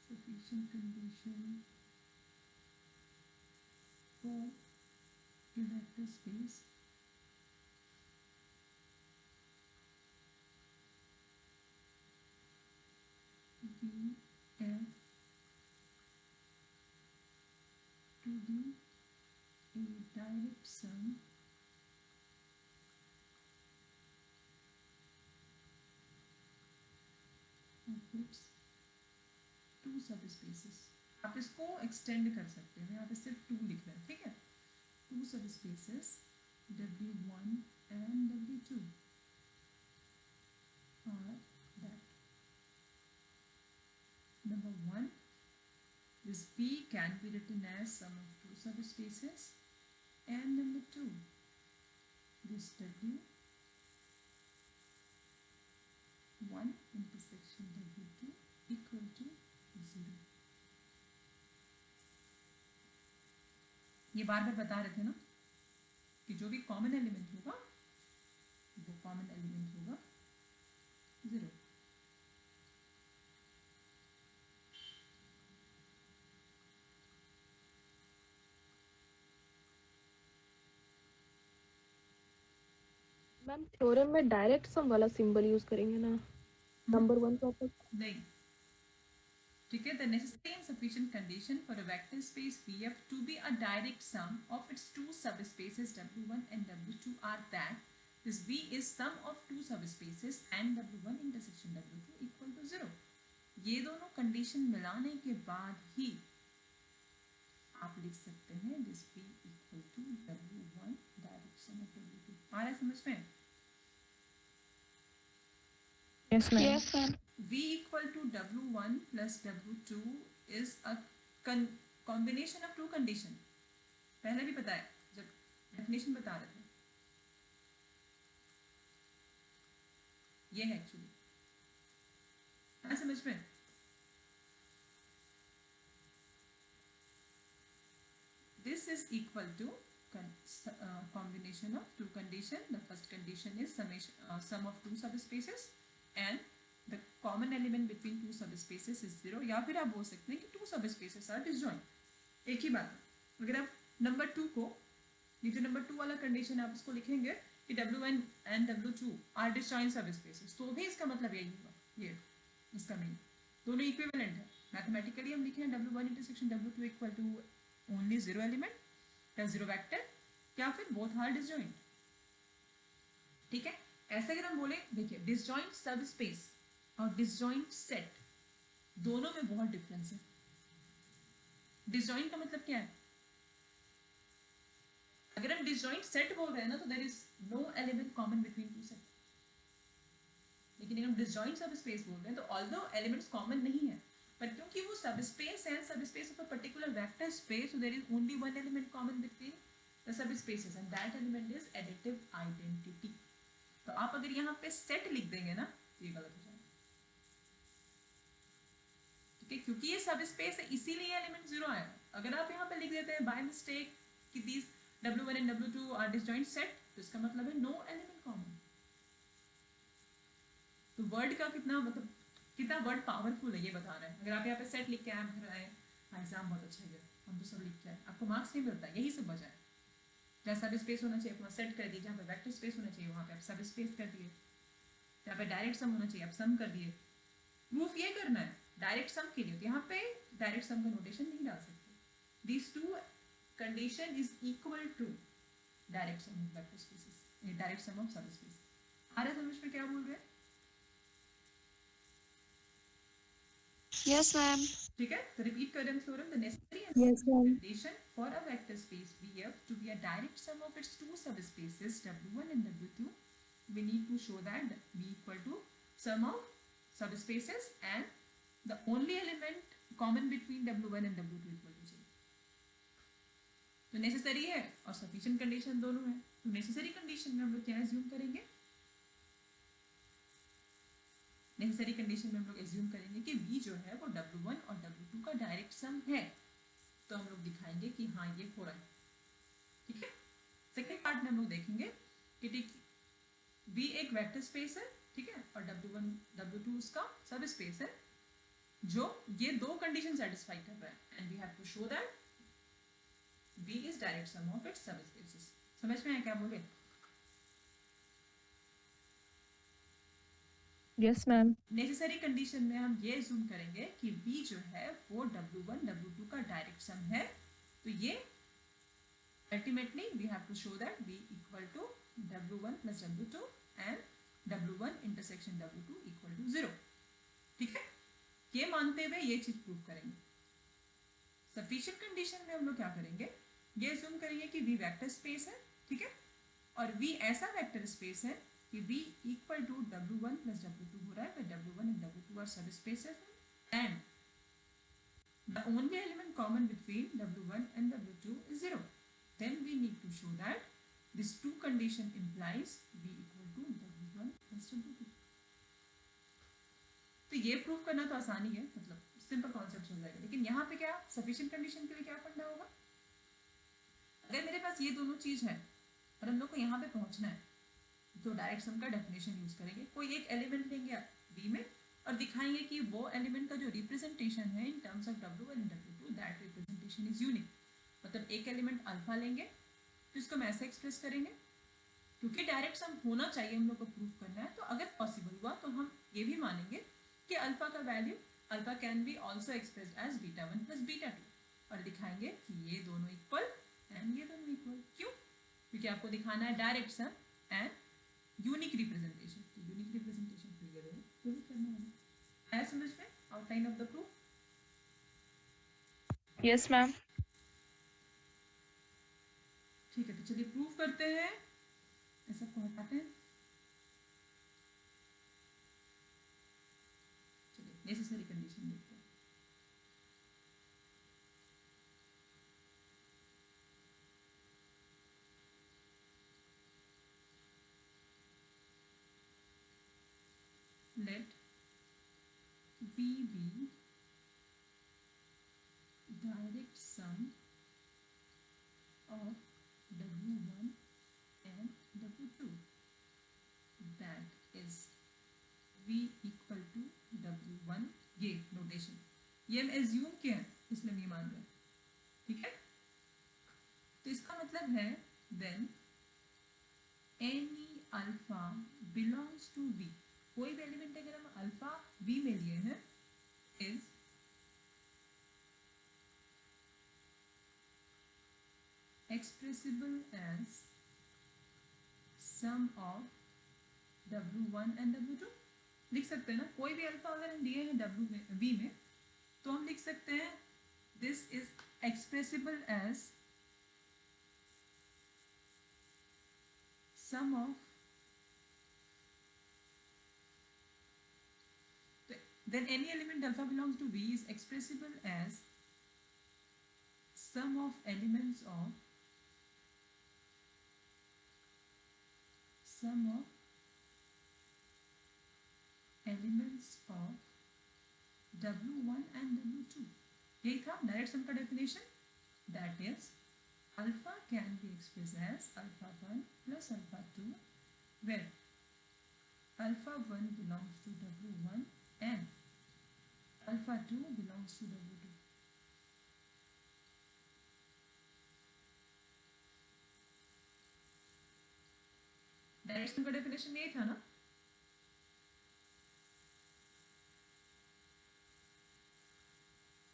sufficient condition for a vector space VF to be a direct sum of its two subspaces। आप इसको extend कर सकते हैं, यहाँ पे सिर्फ 2 लिख रहे हैं, ठीक है, 2 subspaces W1 and W2 are that number 1, this V can be written as sum of 2 subspaces, and number 2, this W1 intersection W2 equal to 0। ये बार बार बता रहे थे ना कि जो भी कॉमन एलिमेंट होगा वो कॉमन एलिमेंट होगा 0। मैम थ्योरम में डायरेक्ट सम वाला सिंबल यूज करेंगे ना, नंबर 1 प्रॉपर्टी? नहीं, ठीक है, the necessary and sufficient condition for a vector space VF to be a direct sum of its 2 subspaces W1 and W2 are that this V is sum of 2 subspaces and W1 intersection W2 equal to 0। ये दोनों condition मिलाने के बाद ही आप लिख सकते हैं this V equal to W आ रहा है समझ में? Yes, ma'am. Yes, ma'am. V equal to W1 plus W2 is a combination of two condition. पहले भी बताया जब डेफिनेशन बता रहे थे, ये है एक्चुअली, है समझ में? This is equal to combination of two condition. The first condition is sum of two subspaces and the common element between two subspaces is 0. या फिर आप बोल सकते हैं कि two subspaces are disjoint. एक ही बात है। अगर आप नंबर 2 को, ये जो नंबर 2 वाला कंडीशन आप उसको लिखेंगे कि W1 and W2 are disjoint subspaces, तो भी इसका मतलब यही होगा, ये इसका मीन दोनों इक्विवेलेंट है। मैथमेटिकली हम लिखे हैं W1 intersection W2 equal to only 0 element या 0 वेक्टर या फिर both are disjoint। ठीक है, ऐसे अगर हम बोले, देखिए डिसजॉइंट सबस्पेस और डिसजॉइंट सेट दोनों में बहुत डिफरेंस है। डिसजॉइंट का मतलब क्या है? अगर हम डिसजॉइंट सेट बोल रहे हैं ना तो there is no element common between two set. लेकिन अगर हम डिसजॉइंट सबस्पेस बोल रहे हैं तो ऑल्दो एलिमेंट्स कॉमन नहीं है, पर क्योंकि वो सबस्पेस है, subspace of a particular vector space, so there is only one element common between the subspaces and that element is additive identity. तो आप अगर यहाँ पे सेट लिख देंगे ना तो ये गलत हो जाएगा, ठीक है, क्योंकि ये सबस्पेस है इसीलिए एलिमेंट 0 आएगा। अगर आप यहाँ पे लिख देते हैं बाय मिस्टेक कि these W1 and W2 are disjoint set, तो इसका मतलब है नो एलिमेंट कॉमन। तो वर्ड का कितना मतलब कितना वर्ड पावरफुल है ये बता रहा है। अगर आप यहाँ पे सेट लिख के आए फिर आए एग्जाम बहुत अच्छा है, हम तो सब लिख के आए, आपको मार्क्स नहीं मिलता, यही सब वजह है। जहाँ सब स्पेस होना चाहिए वहाँ सेट कर दिए, जहाँ पे वेक्टर स्पेस होना चाहिए वहाँ पे आप सब स्पेस कर दिए, जहाँ पे डायरेक्ट सम होना चाहिए आप सम कर दिए। प्रूफ ये करना है डायरेक्ट सम के लिए, तो यहाँ पे डायरेक्ट सम का नोटेशन नहीं डाल सकते। These two condition is equal to direct sum of vector spaces, direct sum of subspaces। आ रहा है समझ में क्या बोल रहे हैं? Yes, ma'am. ठीक है, तो रिपीट कर रहे हैं theorem. The necessary Yes, ma'am. condition for a vector space VF to be a direct sum of its two subspaces W1 and W2, we need to show that V equal to sum of subspaces and the only element common between W1 and W2 equal to 0। तो necessary है और sufficient condition दोनों है। तो necessary condition में हम लोग क्या एज्यूम करेंगे? नेसेसरी कंडीशन में हम लोग एज्यूम करेंगे कि V जो है वो W1 और W2 का डायरेक्ट सम है। तो हम लोग दिखाएंगे कि हाँ ये हो रहा है, ठीक है। सेकेंड पार्ट में हम लोग देखेंगे कि V एक वेक्टर स्पेस है, ठीक है, और W1 W2 उसका सब स्पेस है जो ये दो कंडीशन सेटिस्फाई कर रहा है, and we have to show that V is direct sum of its subspaces। समझ में आया क्या बोले? Yes, ma'am. नेसेसरी कंडीशन में हम ये assume करेंगे कि V जो है वो W1 W2 का डायरेक्ट सम है। तो ये ultimately we have to show that V equal to W1 plus W2 and W1 intersection W2 equal to 0। ठीक है, ये मानते हुए ये चीज प्रूव करेंगे। सफिशिएंट कंडीशन में हम लोग क्या करेंगे, ये assume करेंगे कि V वेक्टर स्पेस है, ठीक है, और V ऐसा वेक्टर स्पेस है कि V equal to W1 plus W2 हो रहा है, where W1 and W2 are subspaces and the only element common between W1 and W2 is 0। Then we need to show that this two condition implies V equal to W1 plus W2। तो ये prove करना तो आसानी है, मतलब simple concept हो जाएगा। लेकिन यहाँ पे क्या सफिशिएंट कंडीशन के लिए क्या करना होगा? अगर मेरे पास ये दोनों चीज है और हम लोग को यहाँ पे पहुंचना है तो डायरेक्ट सम का डेफिनेशन यूज करेंगे। कोई एक एलिमेंट लेंगे V में और दिखाएंगे कि वो एलिमेंट का जो रिप्रेजेंटेशन है in terms of W1 and W2, that representation is unique. मतलब एक एलिमेंट अल्फा लेंगे तो इसको हम ऐसे एक्सप्रेस करेंगे, क्योंकि डायरेक्ट सम होना चाहिए हम लोग को प्रूव करना है। तो अगर पॉसिबल हुआ तो हम ये भी मानेंगे कि अल्फा का वैल्यू alpha can be also expressed as β1 plus β2, और दिखाएंगे कि ये दोनों इक्वल एंड ये दोनों इक्वल। क्यों? क्योंकि आपको दिखाना है direct sum and unique representation. तो यूनिक रिप्रेजेंटेशन के लिए प्रूव करना है। आया समझ में outline of the proof? Yes, ma'am. ठीक है, तो चलिए प्रूव करते हैं ऐसा को हटाते हैं। चलिए नेसेसरी कंडीशन देखते हैं। Let V be direct sum of W1 and W2. That is V equal to W1। ये नोटेशन ये हम एज्यूम किया है इसलिए हम ये मान रहे हैं, ठीक है। तो इसका मतलब है then any alpha belongs to V, कोई भी एलिमेंट अगर हम अल्फा V में लिए हैं is expressible as sum of W1 and W2। लिख सकते हैं ना, कोई भी अल्फा अगर हम दिए हैं W में V में तो हम लिख सकते हैं this is expressible as sum of, then any element alpha belongs to V is expressible as sum of elements of W1 and W2। यही था डायरेक्ट सम का definition. That is alpha can be express as alpha 1 plus alpha 2 where alpha 1 belongs to W1 and alpha 2 belongs to W2। Direct sum का definition यही था ना।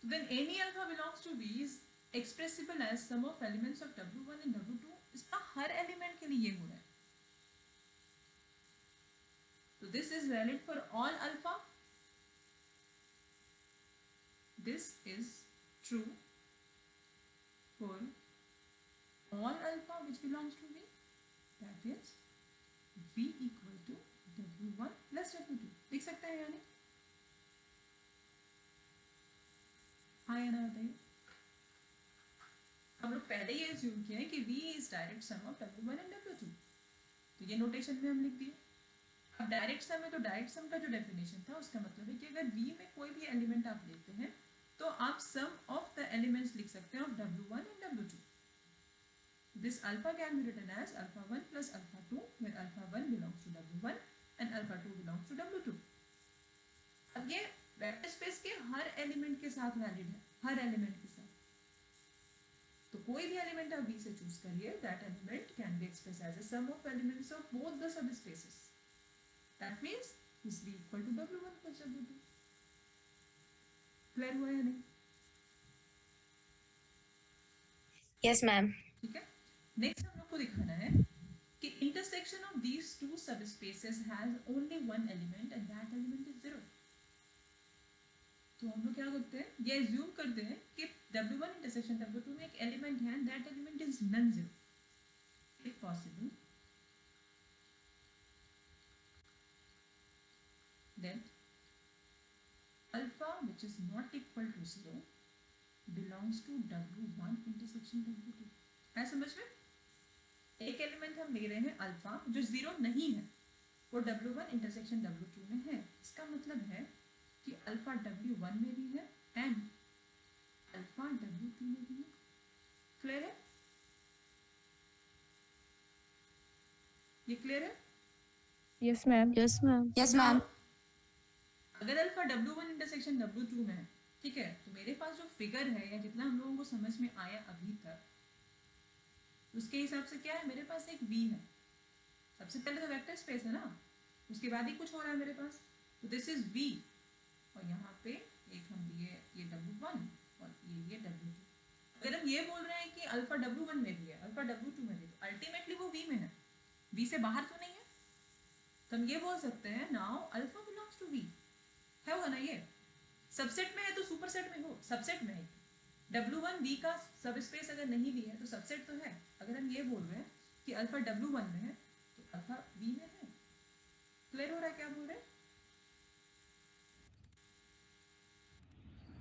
Then any alpha belongs to V is expressible as sum of elements of W1 and W2। इसका हर element के लिए ये हो रहा है। So this is valid for all alpha। This is true for all alpha which belongs to V। That is V equal to W1 plus W2। लिख सकते हैं यानी हाँ या ना बताइए। हम लोग पहले ही एज्यूम किया है कि V is direct sum of W1 and W2, तो ये नोटेशन में हम लिख दिए। अब डायरेक्ट सम है तो डायरेक्ट सम का जो डेफिनेशन था उसका मतलब है कि अगर V में कोई भी एलिमेंट आप लेते हैं तो आप सम ऑफ द एलिमेंट्स लिख सकते हैं of W1 and W2। This alpha can be written as alpha 1 plus alpha 2 where alpha 1 belongs to W1 and alpha 2 belongs to W2। अब ये वेक्टर स्पेस के हर एलिमेंट के साथ वैलिड है, हर एलिमेंट के साथ। तो कोई भी एलिमेंट आप V से चूज करिए, that element can be express as a sum of elements of both the subspaces. That means this V equal to W1 plus W2। Clear हुआ या नहीं? Yes, ma'am. ठीक है। नेक्स्ट हम लोग को दिखाना है कि इंटरसेक्शन ऑफ दीज टू सब spaces has only one element and that element is 0। तो हम लोग क्या करते हैं, ये एज्यूम करते हैं कि W1 इंटरसेक्शन W2 में एक एलिमेंट है, that element is non zero. If possible then alpha which is not equal to 0 belongs to W1 intersection W2। है समझ में? एक एलिमेंट हम ले रहे हैं अल्फा जो 0 नहीं है, वो W1 इंटरसेक्शन W2 में है। इसका मतलब है कि अल्फा W1 में भी है एंड अल्फा W2 में भी है। क्लियर है? ये क्लियर है? Yes, ma'am. Yes, ma'am. Yes, Now, ma'am. अगर अल्फा W1 इंटरसेक्शन W2 में है, ठीक है, तो मेरे पास जो फिगर है या जितना हम लोगों को समझ में आया अभी तक, उसके हिसाब से क्या है, मेरे पास एक V है। सबसे पहले तो वेक्टर स्पेस है ना, उसके बाद ही कुछ हो रहा है मेरे पास। तो दिस इज V और यहाँ पे एक हम लिए ये W1 और ये W2। अगर हम ये बोल रहे हैं कि अल्फा W1 में भी है, अल्फा W2 में भी, तो अल्टीमेटली वो V में है, V से बाहर तो नहीं है। तो हम ये बोल सकते हैं now alpha belongs to V। है होगा ना? ये सबसेट में है तो सुपरसेट में हो, सबसेट में है। W1 V का सब स्पेस अगर नहीं भी है तो सबसेट तो है। अगर हम ये बोल रहे हैं कि अल्फा W1 में है तो अल्फा वी में है। क्लियर हो रहा है क्या बोल रहे हैं?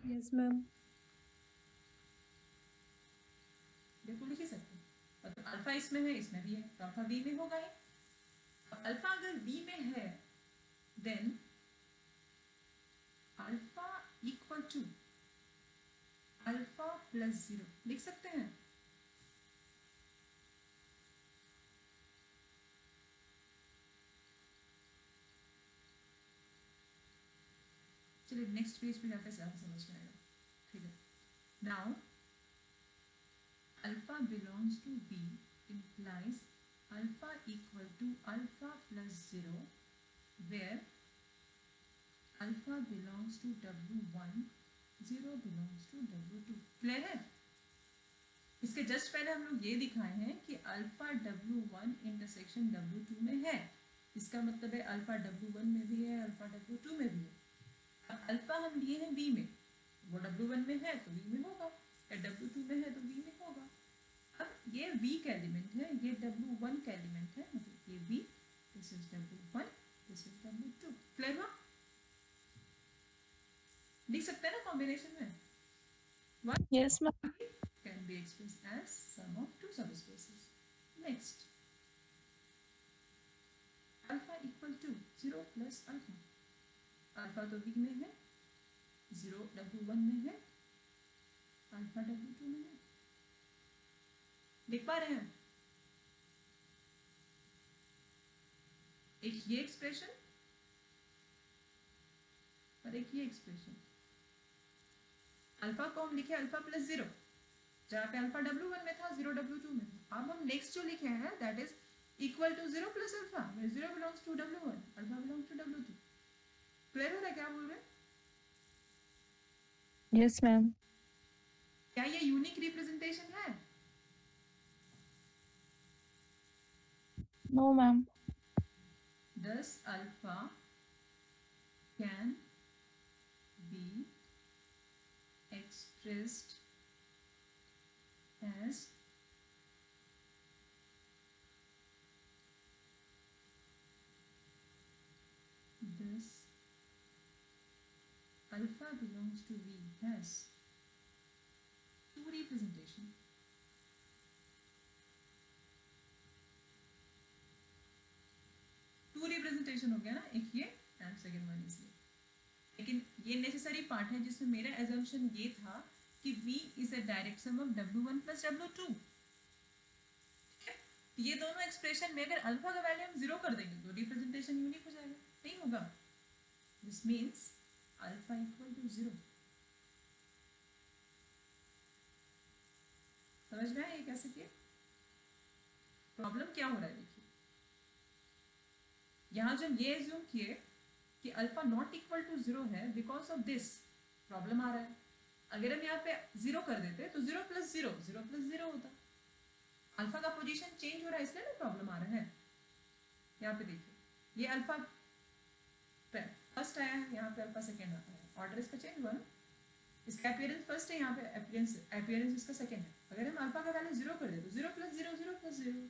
Yes, ma'am. बिल्कुल लिख ही सकते हैं। मतलब अल्फा इसमें है, इसमें भी है, तो अल्फा वी में होगा ही। अल्फा अगर वी में है then alpha equal to alpha plus 0 लिख सकते हैं। चलिए नेक्स्ट पेज पे जाते ज़्यादा समझ में आएगा। ठीक है, now alpha belongs to V implies alpha equal to alpha plus 0 where alpha belongs to W1, 0 belongs to W2। Clear है? इसके जस्ट पहले हम लोग ये दिखाए हैं कि अल्फा W1 इंटरसेक्शन W2 में है। इसका मतलब है अल्फा W1 में भी है, अल्फा W2 में भी है। अब अल्फा हम लिए हैं V में, वो W1 में है तो V में होगा, या W2 में है तो V में होगा। अब ये V का एलिमेंट है, ये W1 का एलिमेंट है, मतलब ये V, this is W1, this is W2। Clear हुआ? लिख सकते हैं ना कॉम्बिनेशन में। One Yes, ma'am. can be expressed as sum of two subspaces. Next, alpha equal to 0 plus alpha। Alpha तो V में है, 0 W1 में है, अल्फा W2 में है। देख पा रहे हैं? एक ये एक्सप्रेशन और एक ये एक्सप्रेशन। अल्फा को हम लिखे अल्फा प्लस 0, जहाँ पे अल्फा W1 में था, 0 W2 में था। अब हम नेक्स्ट जो लिखे हैं that is equal to 0 plus alpha, where 0 belongs to W1, alpha belongs to W2। क्लियर हो रहा है क्या बोल रहे हैं? Yes, ma'am. क्या ये यूनिक रिप्रेजेंटेशन है? No, ma'am. Thus alpha can be expressed as this alpha belongs to V has two representation। Two representation हो गया ना, एक ये एंड सेकंड वन इज ये। लेकिन ये नेसेसरी पार्ट है जिसमें मेरा एजम्पशन ये था कि V is a direct sum of W1 plus W2। ये दोनों एक्सप्रेशन में अगर अल्फा का वैल्यू हम 0 कर देंगे तो रिप्रेजेंटेशन यूनिक हो जाएगा, नहीं होगा। This means alpha equal to 0। समझ में आया ये कैसे किया? प्रॉब्लम क्या हो रहा है देखिए, यहाँ जब ये एज्यूम किए कि अल्फा नॉट इक्वल टू 0 है, बिकॉज ऑफ दिस प्रॉब्लम आ रहा है। अगर हम यहाँ पे 0 कर देते तो 0 प्लस 0 0 प्लस 0 होता। अल्फा का पोजीशन चेंज हो रहा है इसलिए ना प्रॉब्लम आ रहा है। यहाँ पे देखिए ये अल्फा फर्स्ट आया है, यहाँ पे अल्फा सेकेंड आता है, ऑर्डर इसका चेंज हुआ ना। इसका अपीयरेंस फर्स्ट है, यहाँ पे अपीयरेंस इसका सेकेंड है। अगर हम अल्फा का वैल्यू 0 कर दे तो 0 plus 0 0 plus 0।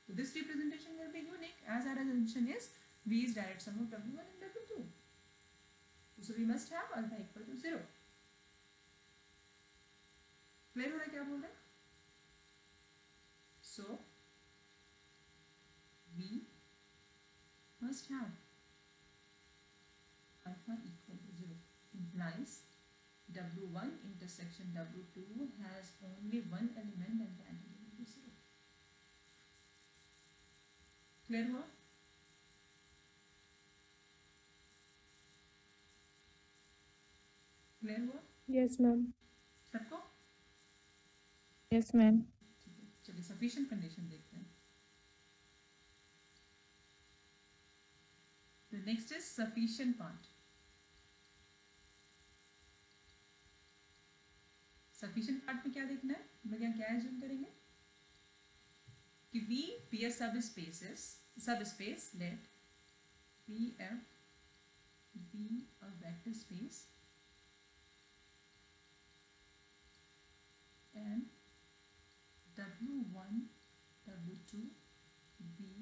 So this representation will be unique as our assumption is V is direct sum of W1 and W2. So we must have alpha equal to 0. Clear हो रहा है क्या बोल रहे हैं? So we must have alpha equal to 0 implies W1 intersection W2 has only one element and that element is 0. Clear हुआ? Clear हुआ Yes, ma'am. सबको? Yes, ma'am. ठीक है, चलिए sufficient condition देखते हैं। The next is sufficient part. Sufficient part में क्या देखना है, हम लोग यहाँ क्या एज्यूम करेंगे कि V be a subspace let Pf be a vector space and W1 W2 be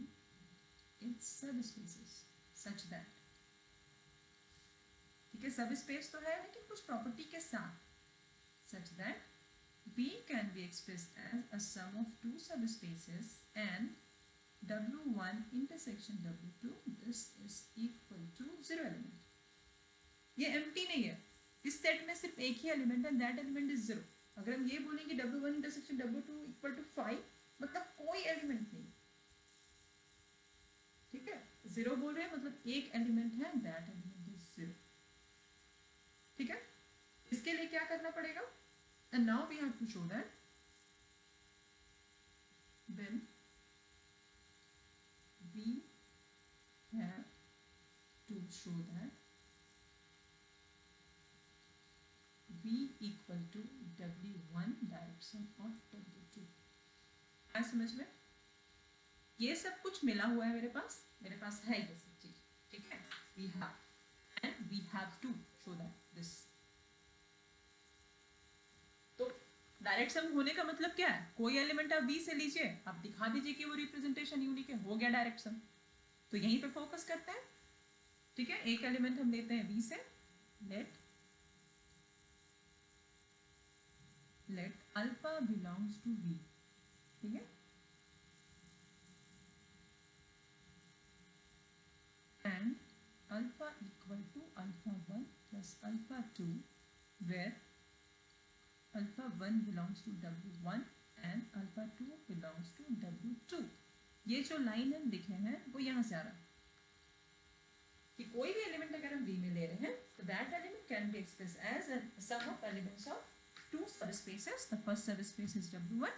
its subspaces such that, ठीक है, सब स्पेस तो है लेकिन कुछ प्रॉपर्टी के साथ, such that V can be expressed as a sum of two subspaces and W1 intersection W2, this is equal to 0 element. ये empty नहीं है, इस सेट में सिर्फ एक ही एलिमेंट है, that element is 0. अगर हम ये बोलेंगे W1 intersection W2 equal to 5, मतलब कोई एलिमेंट नहीं, ठीक है, 0 बोल रहे हैं मतलब एक एलिमेंट है, that element is 0. ठीक है, इसके लिए क्या करना पड़ेगा, and now we have to show that when we have to show that V equal to W1 direction of W2. क्या समझ में, ये सब कुछ मिला हुआ है मेरे पास है ये सब चीज, ठीक है, we have and we have to show that this. तो डायरेक्ट सम होने का मतलब क्या है, कोई एलिमेंट आप V से लीजिए, आप दिखा दीजिए कि वो रिप्रेजेंटेशन यूनिक है, हो गया डायरेक्ट सम. तो यहीं पे फोकस करते हैं, ठीक है. एक एलिमेंट हम लेते हैं V से, let alpha belongs to V, ठीक है, and alpha equal to alpha 1 plus alpha 2, where alpha 1 belongs to W1 and alpha 2 belongs to W2. ये जो लाइन हम लिखे हैं वो यहाँ से आ रहा है कि कोई भी एलिमेंट अगर हम V में ले रहे हैं तो that element can be expressed as a sum of elements of two subspaces. The first subspace is W1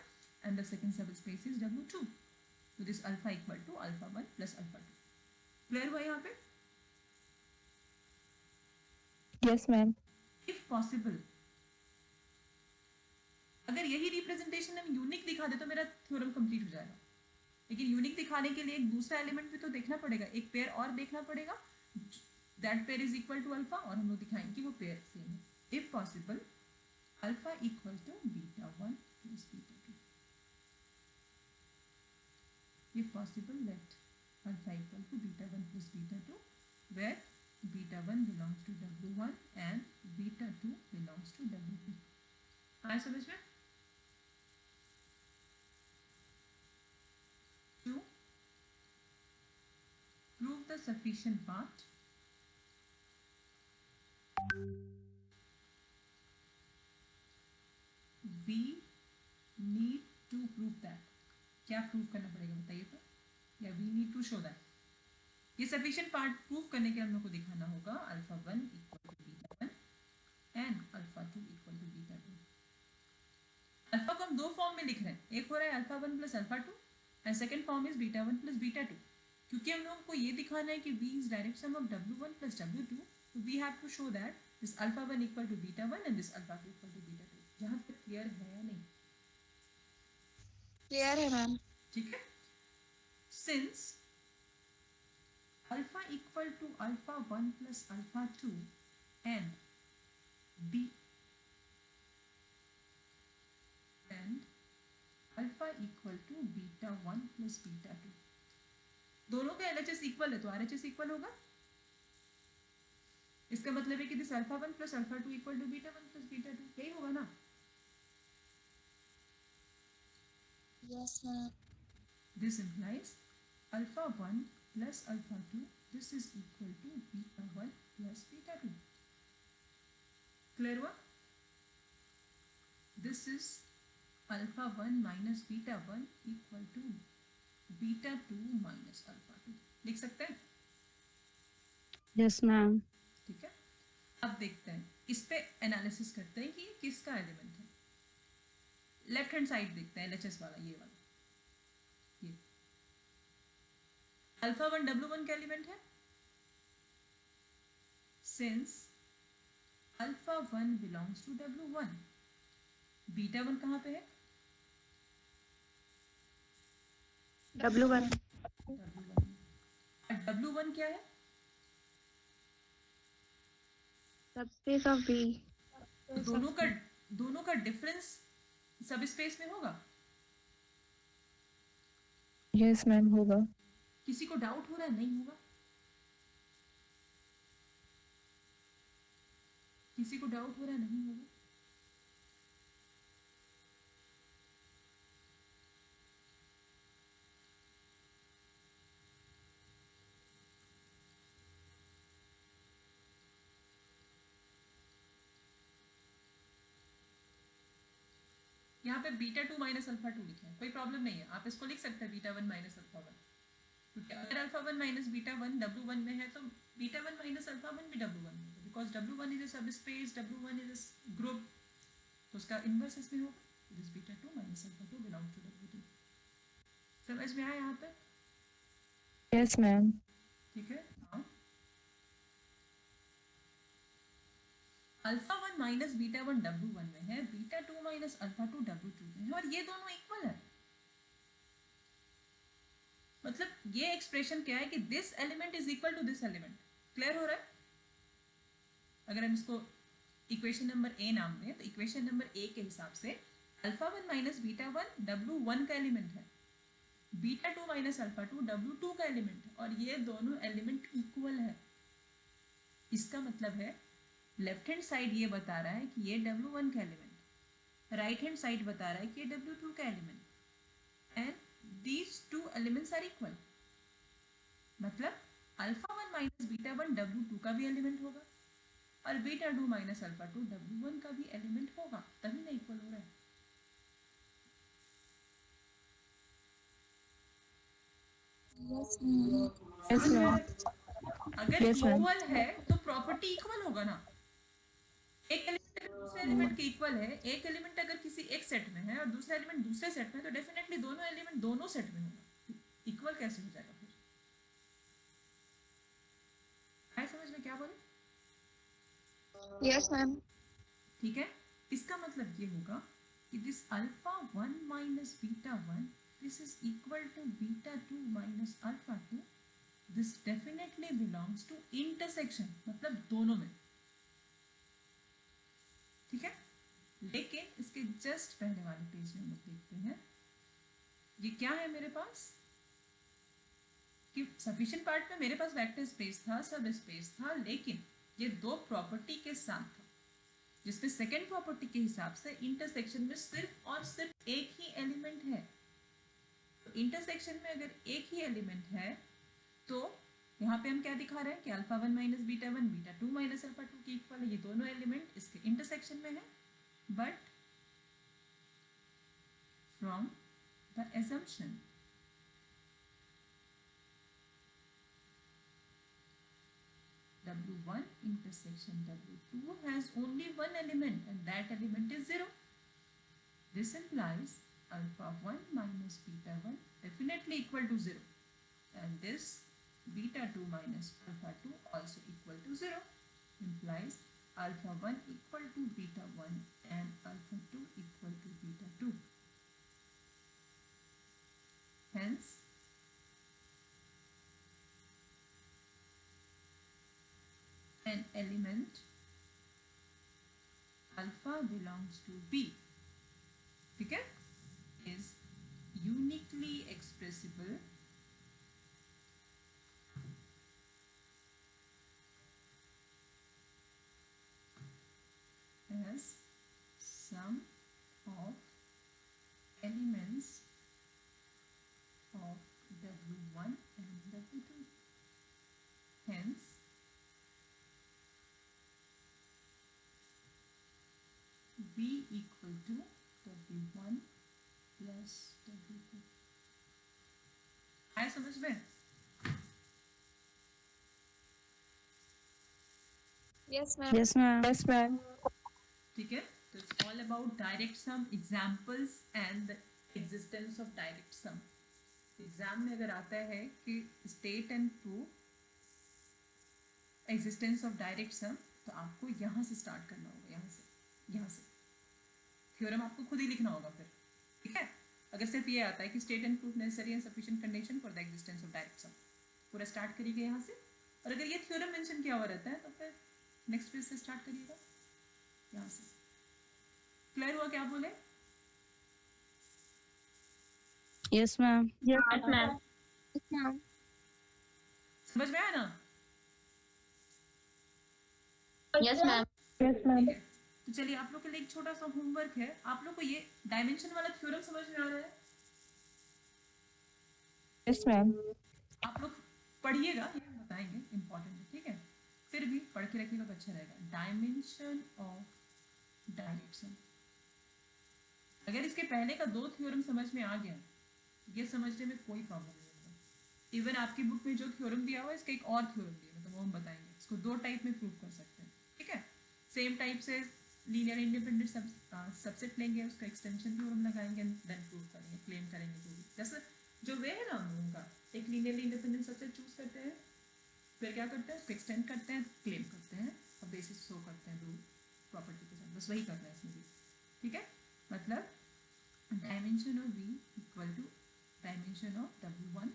and the second subspace is W2. So this alpha equal to alpha 1 plus alpha 2. Clear हुआ यहाँ पे? Yes, ma'am. If possible, अगर यही representation हम unique दिखा दे तो मेरा theorem complete हो जाएगा, लेकिन यूनिक दिखाने के लिए एक दूसरा एलिमेंट भी तो देखना पड़ेगा, एक पेयर और देखना पड़ेगा, that pair is equal to alpha, और हम लोग दिखाएंगे कि वो पेयर सेम है. If possible alpha equal to beta 1 plus beta 2. If possible let alpha equal to beta 1 plus beta 2, where beta 1 belongs to W1 and beta 2 belongs to W2. आया समझ में? To prove the sufficient part, we need to prove that. क्या prove करना पड़ेगा बताइए तो, या we need to show that. ये sufficient part प्रूव करने के हम लोग को दिखाना होगा alpha 1 equal to beta 1 and alpha 2 equal to beta 2. Alpha को हम दो फॉर्म में लिख रहे हैं, एक हो रहा है alpha 1 plus alpha 2 and second form is beta 1 plus beta 2. क्योंकि हम लोगों को ये दिखाना है कि V is direct sum of W1 plus W2, so we have to show that this alpha 1 equal to beta 1 and this alpha 2 equal to beta 2. यहाँ पे क्लियर है या नहीं? क्लियर है मैम. ठीक है. Since alpha equal to alpha 1 plus alpha 2 and B and alpha equal to beta 1 plus beta 2, दोनों का LHS इक्वल है तो RHS इक्वल होगा. इसका मतलब है कि this alpha 1 plus alpha 2 equal to beta 1 plus beta 2, यही होगा ना? Yes ma'am. This implies alpha 1 plus alpha 2, this is equal to beta 1 plus beta 2. Clear हुआ? This is alpha 1 minus beta 1 equal to beta 2 minus alpha 2. लिख सकते हैं? Yes ma'am. ठीक है. अब देखते हैं, इस पे एनालिसिस करते हैं कि ये किसका एलिमेंट है. लेफ्ट हैंड साइड देखते हैं, LHS वाला, ये वाला, ये अल्फा 1 W1 का एलिमेंट है. Since alpha 1 belongs to W1, beta 1 कहाँ पे है? W1. W1. और W1 क्या है? Subspace of V. दोनों का डिफरेंस सब स्पेस में होगा. Yes, ma'am. होगा. किसी को डाउट हो रहा है? नहीं होगा? किसी को डाउट हो रहा है? नहीं होगा? यहाँ पे बीटा 2 माइनस अल्फा 2 लिखे हैं, कोई प्रॉब्लम नहीं है, आप इसको लिख सकते हैं बीटा 1 माइनस अल्फा 1, क्योंकि अगर अल्फा 1 माइनस बीटा 1 W1 में है तो बीटा 1 माइनस अल्फा 1 भी W1 में है, बिकॉज W1 इज अ सब space, W1 is a group, तो उसका इनवर्स इसमें होगा, this beta 2 minus alpha 2 belongs to W2। समझ में आया यहाँ पे? Yes, ma'am. ठीक है। हाँ, अल्फा 1 माइनस बीटा 1 W1 में है, बीटा 2 माइनस अल्फा 2 W2 में है, और ये दोनों इक्वल है। मतलब ये एक्सप्रेशन क्या है कि this element is equal to this element. Clear हो रहा है? अगर हम इसको इक्वेशन नंबर ए नाम दें तो इक्वेशन नंबर ए के हिसाब से अल्फा 1 माइनस बीटा 1 W1 का एलिमेंट है, बीटा 2 माइनस अल्फा 2 W2 का एलिमेंट है, और ये दोनों एलिमेंट इक्वल है। इसका मतलब है लेफ्ट हैंड साइड ये बता रहा है कि ये W1 का एलिमेंट, राइट हैंड साइड बता रहा है कि ये W2 का element, and these two elements are equal. मतलब अल्फा 1 माइनस बीटा 1 W2 का भी एलिमेंट होगा और बीटा 2 माइनस अल्फा 2 W1 का भी एलिमेंट होगा, तभी ना इक्वल हो रहा है। Yes, ma'am. Yes, समझ में आ ma'am. रहा है? अगर Yes, ma'am. इक्वल है तो प्रॉपर्टी इक्वल होगा ना। एक एलिमेंट अगर दूसरे एलिमेंट के इक्वल है, एक एलिमेंट अगर किसी एक सेट में है और दूसरा एलिमेंट दूसरे सेट में, तो डेफिनेटली दोनों एलिमेंट दोनों सेट में होगा। इक्वल कैसे हो जाएगा फिर? आए समझ में क्या बोले? Yes, ma'am. ठीक है। इसका मतलब ये होगा कि this alpha 1 minus beta 1 this is equal to beta 2 minus alpha 2, this definitely belongs to intersection, मतलब दोनों में। ठीक है। लेकिन इसके जस्ट पहले वाले पेज में हम लोग देखते हैं ये क्या है मेरे पास, कि सफिशिएंट पार्ट में मेरे पास वेक्टर स्पेस था, सब स्पेस था, लेकिन ये दो प्रॉपर्टी के साथ था, जिसमें सेकेंड प्रॉपर्टी के हिसाब से इंटरसेक्शन में सिर्फ और सिर्फ एक ही एलिमेंट है। तो इंटरसेक्शन में अगर एक ही एलिमेंट है तो यहाँ पे हम क्या दिखा रहे हैं कि alpha 1 minus beta 1 beta 2 minus alpha 2 के इक्वल है, ये दोनों एलिमेंट इसके इंटरसेक्शन में है। But from the assumption W1 intersection W2 has only one element and that element is 0. This implies alpha 1 minus beta 1 definitely equal to 0, and this beta 2 minus alpha 2 also equal to 0, implies alpha 1 equal to beta 1 and alpha 2 equal to beta 2. Hence an element alpha belongs to B, ठीक है, is uniquely expressible as sum of elements of W1 and W2. Hence, V equal to W1 plus W2. आया समझ में? Yes, ma'am. Yes, ma'am. Yes, ma'am. ठीक है, तो it's all about direct sum, examples and the existence of direct sum. Exam में अगर आता है कि state and prove existence of direct sum, तो आपको यहाँ से स्टार्ट करना होगा, यहाँ से थ्योरम आपको खुद ही लिखना होगा फिर। ठीक है, अगर सिर्फ ये आता है कि state and proof necessary and sufficient condition for the existence of direct sum, पूरा स्टार्ट करिएगा यहाँ से, और अगर ये थ्योरम मेंशन किया हुआ रहता है तो फिर नेक्स्ट पेज से स्टार्ट करिएगा यहाँ से। क्लियर हुआ क्या बोले? Yes, ma'am. Yes, ma'am. Yes, ma'am. समझ में आया ना? Yes, ma'am. Yes, ma'am. ठीक है, तो चलिए आप लोग के लिए एक छोटा सा होमवर्क है। आप लोग को ये डायमेंशन वाला थ्योरम समझ में आ रहा है? Yes, ma'am. आप लोग पढ़िएगा, ये हम बताएंगे, इंपॉर्टेंट है, ठीक है? फिर भी पढ़ के रखिएगा तो अच्छा रहेगा। डायमेंशन ऑफ डायरेक्शन, अगर इसके पहले का 2 थ्योरम समझ में आ गया, ये समझने में कोई प्रॉब्लम नहीं होगा। इवन आपकी बुक में जो थ्योरम दिया हुआ है, इसका एक और थ्योरम दिया, मतलब वो हम बताएंगे। इसको 2 टाइप में प्रूव कर सकते हैं, ठीक है? सेम टाइप से लीनियर इंडिपेंडेंट सबसेट लेंगे, उसका एक्सटेंशन थ्योरम लगाएंगे, देन प्रूव करेंगे, क्लेम करेंगे। जो भी जैसे जो वे है ना हम लोगों का, एक लीनियरली इंडिपेंडेंट सबसेट चूज करते हैं, फिर क्या करते हैं, उसको एक्सटेंड करते हैं, क्लेम करते हैं और बेसिस शो करते हैं दो प्रॉपर्टी के साथ। बस वही करना है इसमें भी, ठीक है? मतलब dimension of V equal to dimension of W1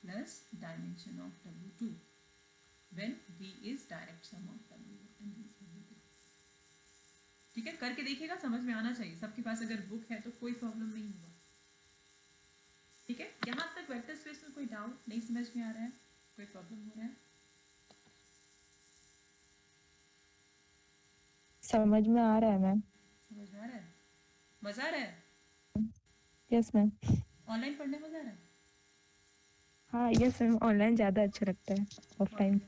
plus dimension of W2 when V is direct sum of W1 and W2। ठीक है, करके देखिएगा, समझ में आना चाहिए। सबके पास अगर बुक है तो कोई प्रॉब्लम नहीं होगा, ठीक है? यहाँ तक वेक्टर स्पेस में कोई डाउट नहीं समझ में आ रहा है, कोई प्रॉब्लम हो रहा है? समझ में आ रहा है मैम। समझ में आ रहा है? मजा आ रहा है? Yes, ma'am. ऑनलाइन पढ़ने मजा आ रहा है? हाँ, yes मैम, ऑनलाइन ज़्यादा अच्छा लगता है ऑफलाइन से।